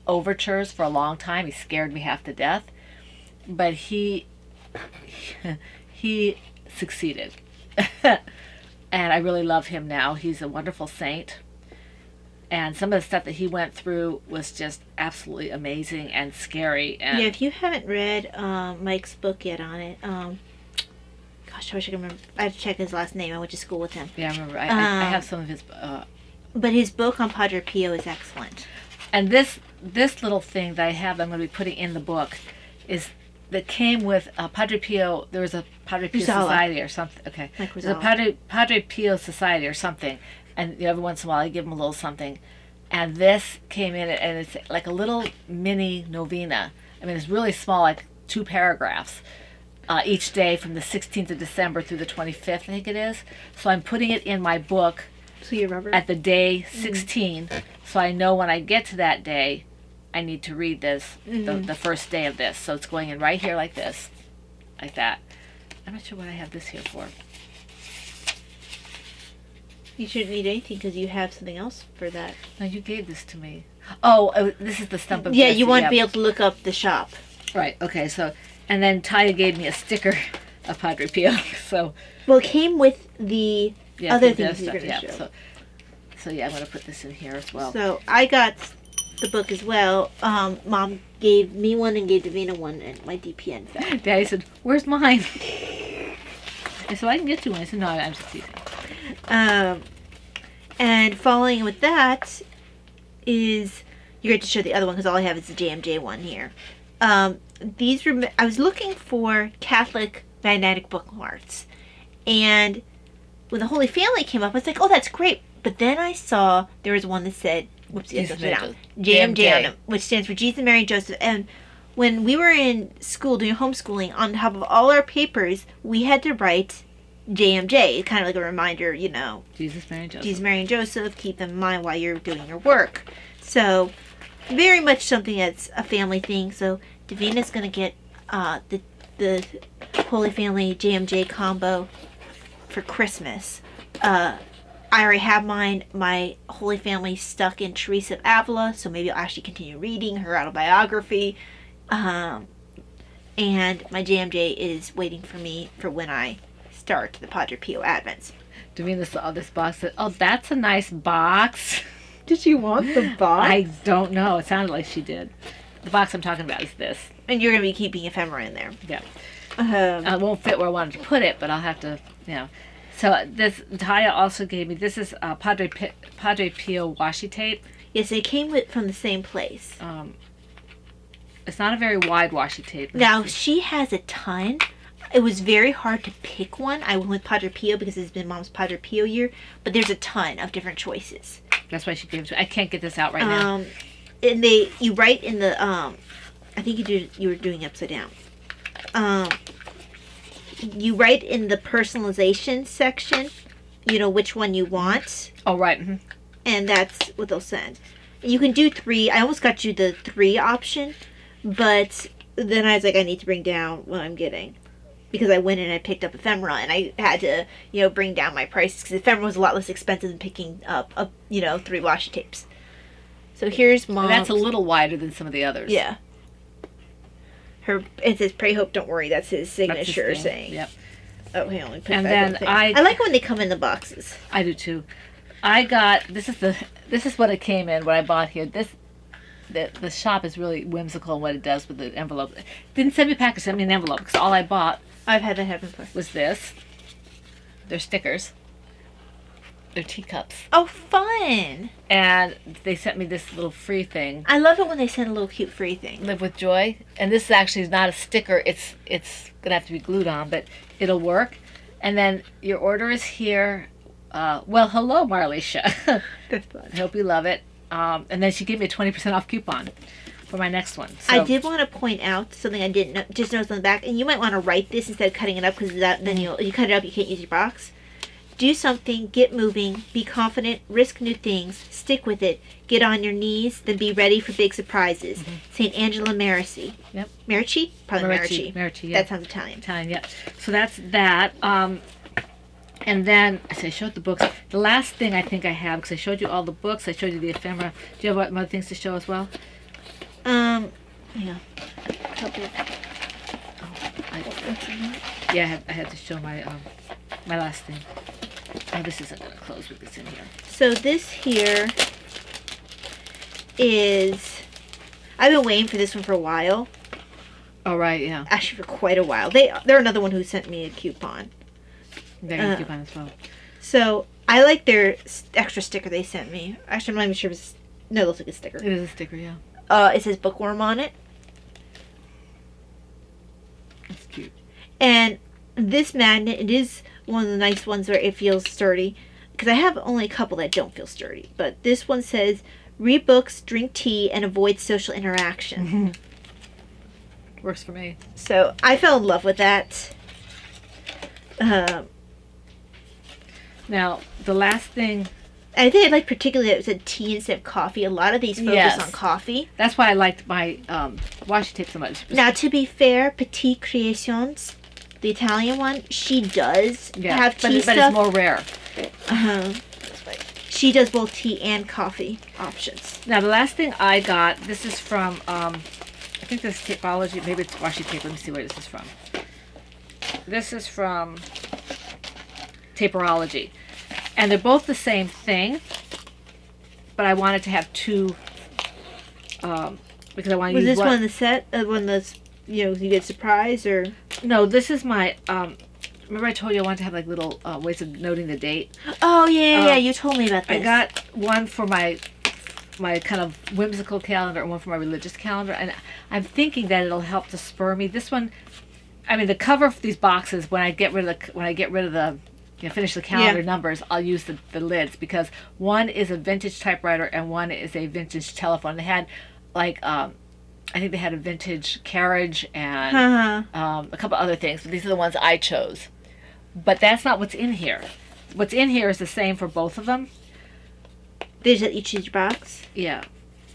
overtures for a long time. He scared me half to death, but he succeeded. And I really love him now. He's a wonderful saint. And some of the stuff that he went through was just absolutely amazing and scary. And Yeah, if you haven't read Mike's book yet on it, gosh, I wish I could remember. I have to check his last name. I went to school with him. yeah, I remember. I have some of his. But his book on Padre Pio is excellent. And this little thing that I have that I'm going to be putting in the book is that came with Padre Pio. There was a Padre Pio Rosala. Society or something. Okay, Like there's a Rosala. Padre Pio Society or something, and every once in a while I give them a little something. And this came in, and it's like a little mini novena. I mean, it's really small, like 2 paragraphs each day from the 16th of December through the 25th, I think it is. So I'm putting it in my book So you remember? at the day 16, so I know when I get to that day, I need to read this, the first day of this. So it's going in right here like this, like that. I'm not sure what I have this here for. You shouldn't need anything because you have something else for that. No, you gave this to me. Oh, this is the stump of Yeah, Jesse, you want yeah. to be able to look up the shop. Right, okay, so, and then Taya gave me a sticker of Padre Pio, so, Well, it came with the yeah. other the things you're stuff, going to yeah, show. so yeah, I'm going to put this in here as well. So I got the book as well. Mom gave me one and gave Davina one, and my DPN fell. Daddy said, "Where's mine?" I said, "I can get you one." I said, "No, I'm just teasing." And following with that is you're going to show the other one because all I have is the JMJ one here. These were I was looking for Catholic magnetic bookmarks, and when the Holy Family came up, I was like, "Oh, that's great!" But then I saw there was one that said, "Whoopsie, I Jesus, upside down." JMJ. JMJ on them, which stands for Jesus, Mary, and Joseph. And when we were in school doing homeschooling, on top of all our papers, we had to write JMJ, kind of like a reminder, you know, Jesus, Mary, and Joseph. Jesus, Mary, and Joseph, keep them in mind while you're doing your work. So, very much something that's a family thing. So, Davina's going to get the Holy Family JMJ combo for Christmas. I already have mine. My Holy Family stuck in Teresa of Avila, so maybe I'll actually continue reading her autobiography. And my JMJ is waiting for me for when I start the Padre Pio Advents. Davina saw this box. Said, "Oh, that's a nice box." Did you want the box? I don't know. It sounded like she did. The box I'm talking about is this. And you're going to be keeping ephemera in there. Yeah. It won't fit where I wanted to put it, but I'll have to, you know. So this, Taya also gave me, this is Padre Pio washi tape. Yes, it came from the same place. It's not a very wide washi tape. Now, she has a ton. It was very hard to pick one. I went with Padre Pio because it's been Mom's Padre Pio year, but there's a ton of different choices. That's why she gave it to me. I can't get this out right now. And you write in the, I think you were doing upside down. You write in the personalization section, you know, which one you want, Oh, right. Mm-hmm. and that's what they'll send. You can do 3. I almost got you the 3 option, but then I was like, I need to bring down what I'm getting. Because I went in and I picked up ephemera, and I had to, you know, bring down my prices, because ephemera was a lot less expensive than picking up, 3 washi tapes. So here's Mom's. And that's a little wider than some of the others. Yeah. It says, "Pray, hope, don't worry." That's his That's his signature thing. saying. Yep. Oh, hang on. Let me put And it back then up there. I like when they come in the boxes. I do too. I got, this is what it came in, what I bought here. The shop is really whimsical in what it does with the envelope. It didn't send me a package, sent me an envelope, because all I bought I've had that happen before. was this. They're stickers. They're teacups. Oh, fun! And they sent me this little free thing. I love it when they send a little cute free thing. Live with Joy. And this actually is not a sticker. It's going to have to be glued on, but it'll work. And then your order is here. Well, hello, Marlisha. That's fun. I hope you love it. And then she gave me a 20% off coupon for my next one. So, I did want to point out something I didn't know, just noticed on the back, and you might want to write this instead of cutting it up, because then you cut it up, you can't use your box. Do something, get moving, be confident, risk new things, stick with it, get on your knees, then be ready for big surprises. St. Angela Merici. Yep. Merici? Probably Merici. Merici, yeah. That sounds Italian. Italian, yeah. So that's that. And then, I showed the books. The last thing I think I have, because I showed you all the books, I showed you the ephemera. Do you have other things to show as well? Yeah. Yeah, I had to show my my last thing. Oh, this isn't going to close with this in here. So this here is, I've been waiting for this one for a while. Oh, right, yeah. Actually, for quite a while. They're another one who sent me a coupon. They got a coupon as well. So I like their extra sticker they sent me. Actually, I'm not even sure if it's, no, it looks like a sticker. It is a sticker, yeah. It says bookworm on it. That's cute. And this magnet, it is one of the nice ones where it feels sturdy. Because I have only a couple that don't feel sturdy. But this one says, read books, drink tea, and avoid social interaction. Works for me. So I fell in love with that. Now, the last thing... I think I like particularly that it said tea instead of coffee. A lot of these focus Yes. on coffee. That's why I liked my washi tape so much. Now, to be fair, Petit Creations, the Italian one, she does have tea but stuff. it's more rare. She does both tea and coffee options. Now, the last thing I got, this is from, I think this is Tapeology. Maybe it's washi tape. Let me see where this is from. This is from Tapeology. And they're both the same thing, but I wanted to have two, because I want to Was use this one in the set? One that's, you get surprised, or? No, this is my, remember I told you I wanted to have like little ways of noting the date? Oh, yeah, you told me about this. I got one for my kind of whimsical calendar and one for my religious calendar, and I'm thinking that it'll help to spur me. This one, I mean, the cover of these boxes, when I get rid of the finish the calendar numbers, I'll use the lids, because one is a vintage typewriter and one is a vintage telephone. They had like I think they had a vintage carriage and a couple other things, but these are the ones I chose. But that's not what's in here. What's in here is the same for both of them. They just each each box? Yeah.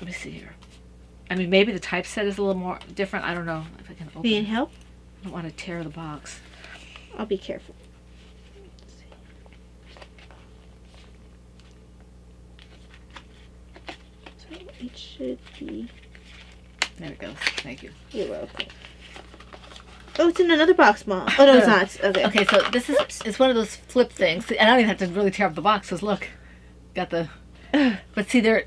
Let me see here. I mean, maybe the typeset is a little more different. I don't know if I can open You it. need help? I don't want to tear the box. I'll be careful. So it should be... There it goes. Thank you. You're welcome. Oh, it's in another box, Mom. Oh, no, it's not. It's, okay. Okay, so this is it's one of those flip things. And I don't even have to really tear up the box, because look, got the... But see, they're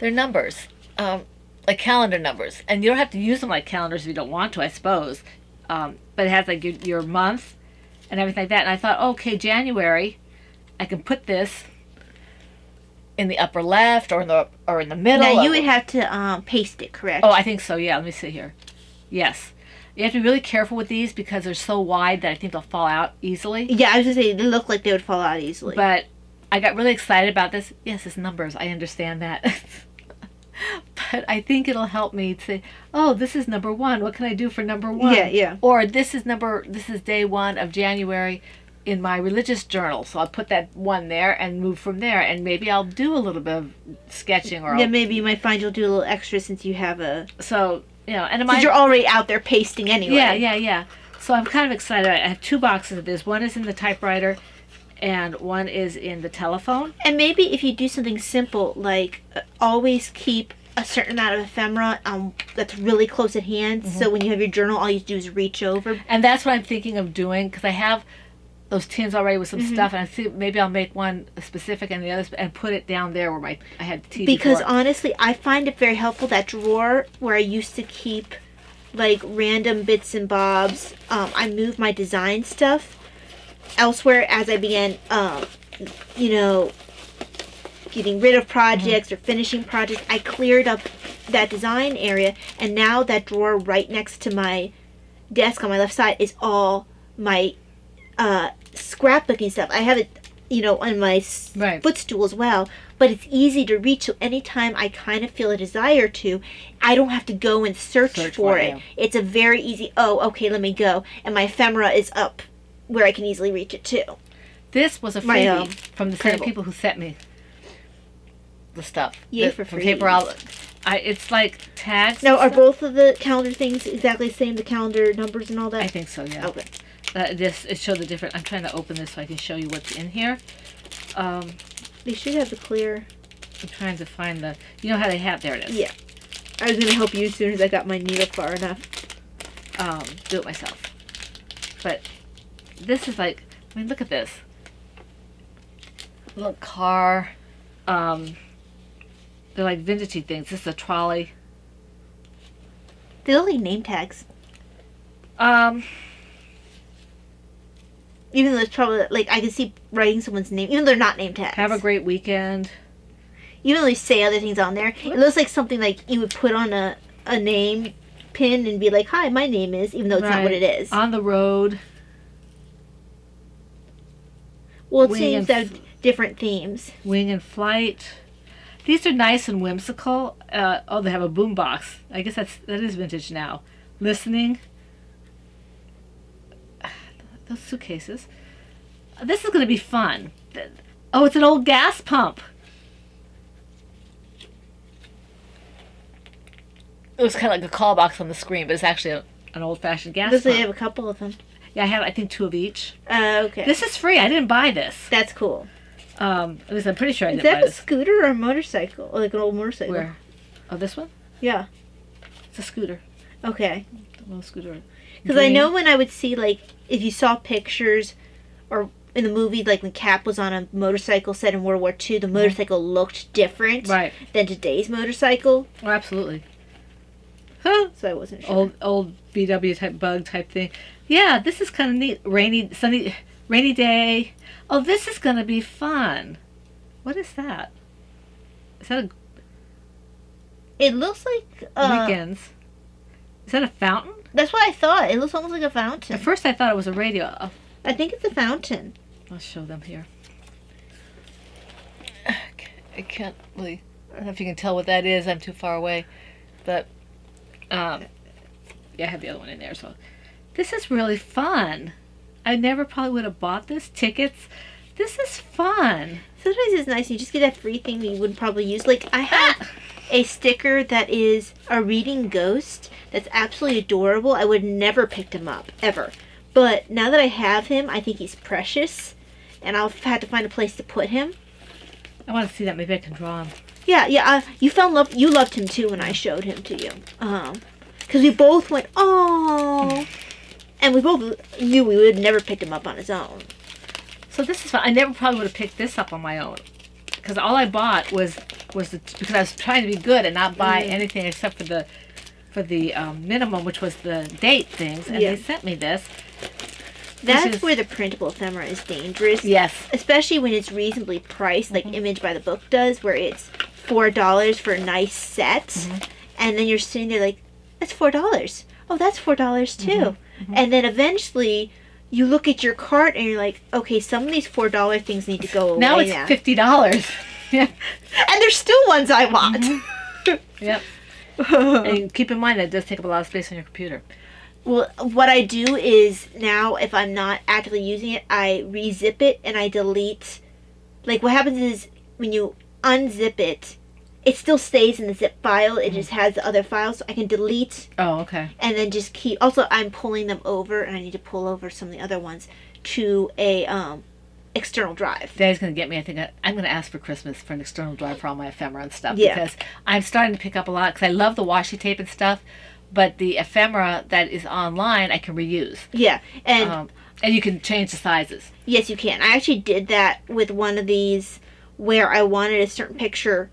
numbers, like calendar numbers. And you don't have to use them like calendars if you don't want to, I suppose. But it has like your month and everything like that. And I thought, okay, January, I can put this in the upper left or in the middle. Now, you would have to paste it, correct? Oh, I think so, yeah. Let me see here. Yes. You have to be really careful with these because they're so wide that I think they'll fall out easily. Yeah, I was going to say, they look like they would fall out easily. But I got really excited about this. Yes, it's numbers. I understand that. But I think it'll help me to say, oh, this is number 1. What can I do for number 1? Yeah. Or this is day 1 of January in my religious journal. So I'll put that 1 there and move from there. And maybe I'll do a little bit of sketching. Or yeah, maybe you might find you'll do a little extra since you have a... So, and since you're already out there pasting anyway. Yeah. So I'm kind of excited. I have 2 boxes of this. One is in the typewriter and one is in the telephone. And maybe if you do something simple, like always keep a certain amount of ephemera that's really close at hand, so when you have your journal, all you do is reach over. And that's what I'm thinking of doing, because I have those tins already with some stuff, and I think maybe I'll make one specific and the others, and put it down there where I had the tea Because before. honestly, I find it very helpful, that drawer where I used to keep like random bits and bobs. I moved my design stuff elsewhere as I began, getting rid of projects or finishing projects. I cleared up that design area, and now that drawer right next to my desk on my left side is all my scrapbooking stuff. I have it, on my footstool as well, but it's easy to reach. So anytime I kind of feel a desire to, I don't have to go and search for it. Yeah. It's a very easy, oh, okay, let me go. And my ephemera is up where I can easily reach it too. This was a My, freebie from the same printable. people who sent me the stuff. Yay The- for from free. It's like tags. Now, and are stuff. both of the calendar things exactly the same? The calendar numbers and all that? I think so, yeah. Okay. It showed the different. I'm trying to open this so I can show you what's in here. They should have the clear. I'm trying to find the. You know how they have. There it is. Yeah. I was going to help you as soon as I got my needle far enough. Do it myself. But this is like. I mean, look at this. Little car. They're like vintagey things. This is a trolley. They look like name tags. Even though it's probably, like, I can see writing someone's name, even though they're not name tags. Have a great weekend. Even though they say other things on there, it looks like something like you would put on a name pin and be like, hi, my name is, even though it's not what Right. it is. On the road. Well, it Wing seems and to have different themes. Wing and flight. These are nice and whimsical. Oh, they have a boom box. I guess that is vintage now. Listening. Those suitcases. This is going to be fun. Oh, it's an old gas pump. It was kind of like a call box on the screen, but it's actually an old-fashioned gas Looks like pump. they have a couple of them. Yeah, I have, I think, 2 of each. Okay. This is free. I didn't buy this. That's cool. At least I'm pretty sure I Is didn't that buy a this. scooter or a motorcycle? Or like an old motorcycle? Where? Oh, this one? Yeah. It's a scooter. Okay. A little scooter. Because I Green. know when I would see, like, if you saw pictures or in the movie, like when Cap was on a motorcycle set in World War II, the motorcycle looked different Right. than today's motorcycle. Oh, absolutely. Huh. So I wasn't sure. Old VW type bug type thing. Yeah, this is kind of neat. Rainy day. Oh, this is going to be fun. What is that? Is that It looks like weekends? Is that a fountain? That's what I thought. It looks almost like a fountain. At first I thought it was a radio. Oh, I think it's a fountain. I'll show them here. I can't really. I don't know if you can tell what that is. I'm too far away. But, yeah, I have the other one in there. So, this is really fun. I never probably would have bought this. Tickets. This is fun. Sometimes it's nice you just get that free thing that you wouldn't probably use. Like, I have a sticker that is a reading ghost that's absolutely adorable. I would never picked him up, ever. But now that I have him, I think he's precious. And I'll have to find a place to put him. I want to see that. Maybe I can draw him. Yeah. You loved him too when I showed him to you. Because we both went, oh. And we both knew we would have never picked him up on his own. So this is fun. I never probably would have picked this up on my own. Because all I bought was because I was trying to be good and not buy anything except for the minimum, which was the date things. And they sent me this. That's where the printable ephemera is dangerous. Yes. Especially when it's reasonably priced, like Image by the Book does, where it's $4 for a nice set. And then you're sitting there like, that's $4. Oh, that's $4 too. And then eventually you look at your cart and you're like, okay, some of these $4 things need to go away Now it's $50. Yeah. And there's still ones I want. Yep. And keep in mind that it does take up a lot of space on your computer. Well, what I do is now, if I'm not actively using it, I re-zip it and I delete. Like, what happens is when you unzip it, it still stays in the zip file. It just has the other files, so I can delete Oh, okay. and then just keep. Also, I'm pulling them over, and I need to pull over some of the other ones to a external drive. Daddy's going to get me. I think I'm going to ask for Christmas for an external drive for all my ephemera and stuff. Yeah. Because I'm starting to pick up a lot because I love the washi tape and stuff. But the ephemera that is online, I can reuse. Yeah, and you can change the sizes. yes, you can. I actually did that with one of these where I wanted a certain picture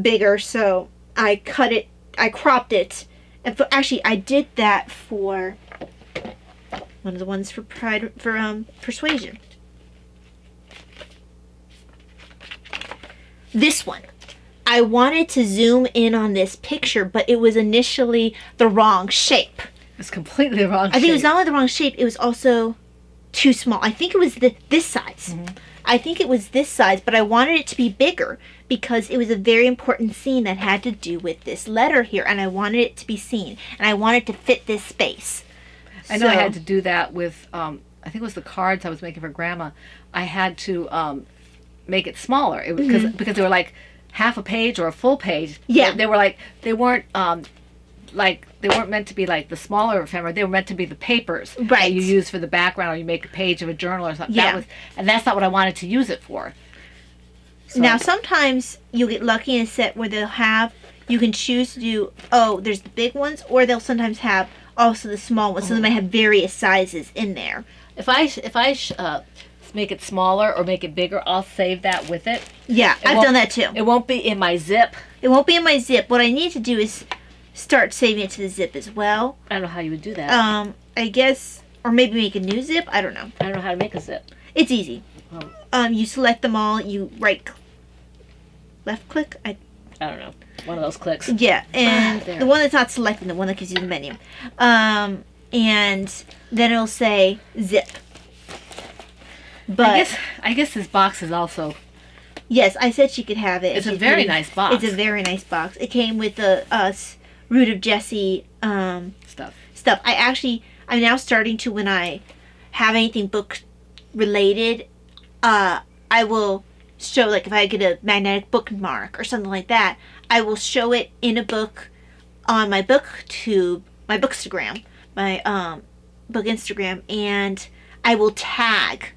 bigger, so I cut it, I cropped it, and actually I did that for one of the ones for Persuasion. This one. I wanted to zoom in on this picture, but it was initially the wrong shape. It's completely the wrong I think it was not only the wrong shape, it was also too small. I think it was this size. I think it was this size, but I wanted it to be bigger because it was a very important scene that had to do with this letter here, and I wanted it to be seen, and I wanted to fit this space. I know I had to do that with, I think it was the cards I was making for Grandma. I had to make it smaller because they were like half a page or a full page. Yeah. They were like, they weren't meant to be like the smaller ephemera. They were meant to be the papers that you use for the background, or you make a page of a journal or something. Yeah. And that's not what I wanted to use it for. So. Now, sometimes you'll get lucky in a set where you can choose to do, there's the big ones, or they'll sometimes have also the small ones, so they might have various sizes in there. If I make it smaller or make it bigger, I'll save that with it. Yeah, I've done that too. It won't be in my zip. It won't be in my zip. What I need to do is start saving it to the zip as well. I don't know how you would do that. I guess, or maybe make a new zip. I don't know. I don't know how to make a zip. It's easy. Oh. You select them all. You left click. I don't know. One of those clicks. Yeah, and the one that's not selected, the one that gives you the menu. And then it'll say zip. But I guess this box is also. Yes, I said she could have it. It's a very nice box. It's a very nice box. It came with the Root of Jesse stuff. I'm now starting to, when I have anything book related, I will show, like if I get a magnetic bookmark or something like that, I will show it in a book on my bookstagram, my book Instagram, and I will tag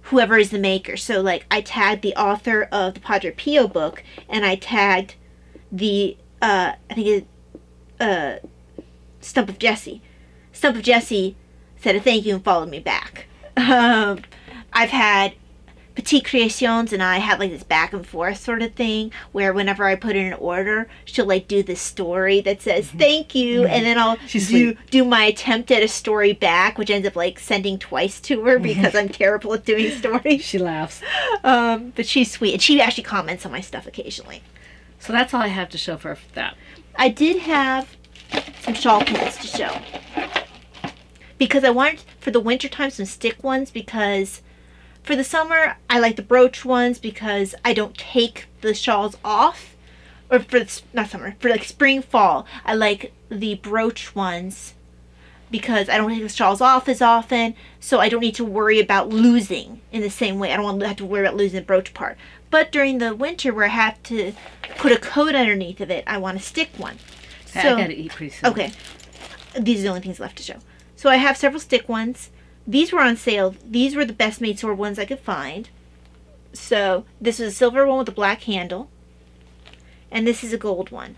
whoever is the maker. So like I tagged the author of the Padre Pio book, and I tagged the Stump of Jesse. Stump of Jesse said a thank you and followed me back. I've had Petite Creations, and I had like this back and forth sort of thing where whenever I put in an order, she'll like do this story that says thank you, and then I'll do my attempt at a story back, which ends up like sending twice to her because I'm terrible at doing stories. She laughs. But she's sweet, and she actually comments on my stuff occasionally. So that's all I have to show for that. I did have some shawl pins to show because I wanted for the winter time some stick ones, because for the summer, I like the brooch ones because I don't take the shawls off. Or not summer, for like spring, fall, I like the brooch ones because I don't take the shawls off as often, so I don't need to worry about losing in the same way. I don't want to have to worry about losing the brooch part. But during the winter where I have to put a coat underneath of it, I want a stick one. So, I gotta eat pretty soon. Okay. These are the only things left to show. So I have several stick ones. These were on sale. These were the best made sword ones I could find. So this is a silver one with a black handle. And this is a gold one.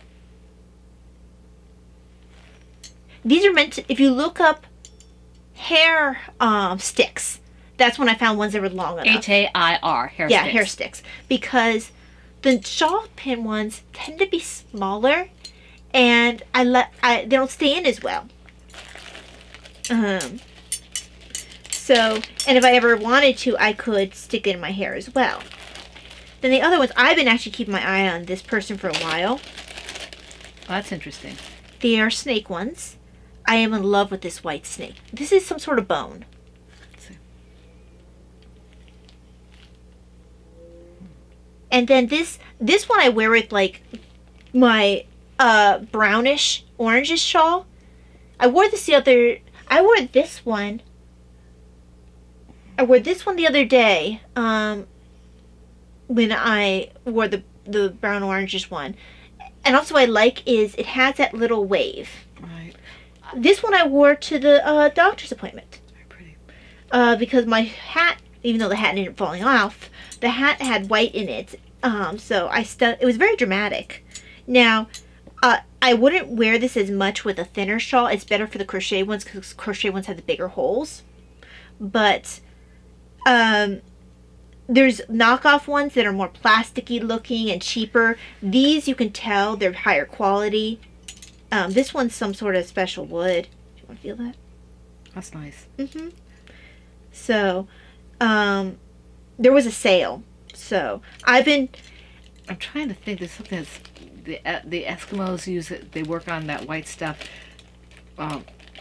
These are meant to, if you look up hair sticks, that's when I found ones that were long enough. HAIR, hair yeah, sticks. Hair sticks. Because the shawl pin ones tend to be smaller, and they don't stay in as well. So, and if I ever wanted to, I could stick it in my hair as well. Then the other ones, I've been actually keeping my eye on this person for a while. Oh, that's interesting. They are snake ones. I am in love with this white snake. This is some sort of bone. Let's see. And then this one I wear with like my brownish orangish shawl. I wore this one. I wore this one the other day when I wore the brown orangish one. And also I like is it has that little wave. Right. This one I wore to the doctor's appointment. Very pretty. Because my hat, even though the hat ended up falling off, the hat had white in it. So it was very dramatic. Now, I wouldn't wear this as much with a thinner shawl. It's better for the crochet ones because crochet ones have the bigger holes. But there's knockoff ones that are more plasticky looking and cheaper. These you can tell they're higher quality. This one's some sort of special wood. Do you want to feel that? That's nice. Mm-hmm. So, there was a sale. So, I'm trying to think. There's something that's the Eskimos use it. They work on that white stuff.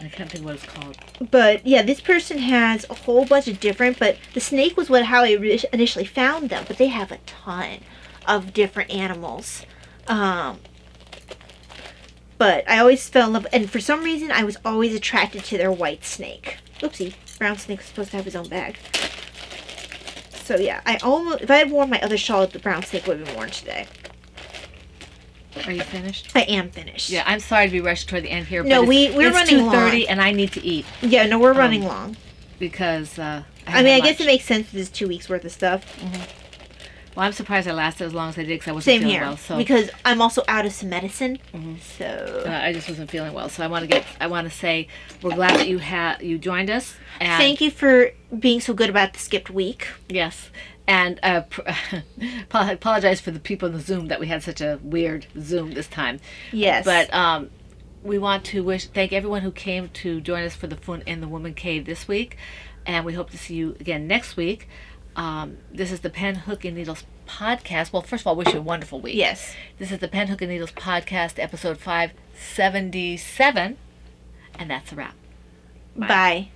I can't think what it's called. But yeah, this person has a whole bunch of different, but the snake was how I initially found them, but they have a ton of different animals. But I always fell in love, and for some reason I was always attracted to their white snake. Oopsie, brown snake was supposed to have his own bag. So yeah, if I had worn my other shawl, the brown snake would have been worn today. Are you finished? I am finished. Yeah, I'm sorry to be rushed toward the end here. No, but we're it's running 2:30 long. and I need to eat. Yeah, no, we're running long. Because I guess it makes sense. This 2 weeks worth of stuff. Well, I'm surprised I lasted as long as I did because I wasn't feeling well. So because I'm also out of some medicine. So I just wasn't feeling well. So I want to say we're glad that you joined us. And thank you for being so good about the skipped week. Yes. And apologize for the people in the Zoom that we had such a weird Zoom this time. Yes. But we want to thank everyone who came to join us for the Fun in the Woman Cave this week. And we hope to see you again next week. This is the Pen, Hook, and Needles podcast. Well, first of all, wish you a wonderful week. Yes. This is the Pen, Hook, and Needles podcast, episode 577. And that's a wrap. Bye.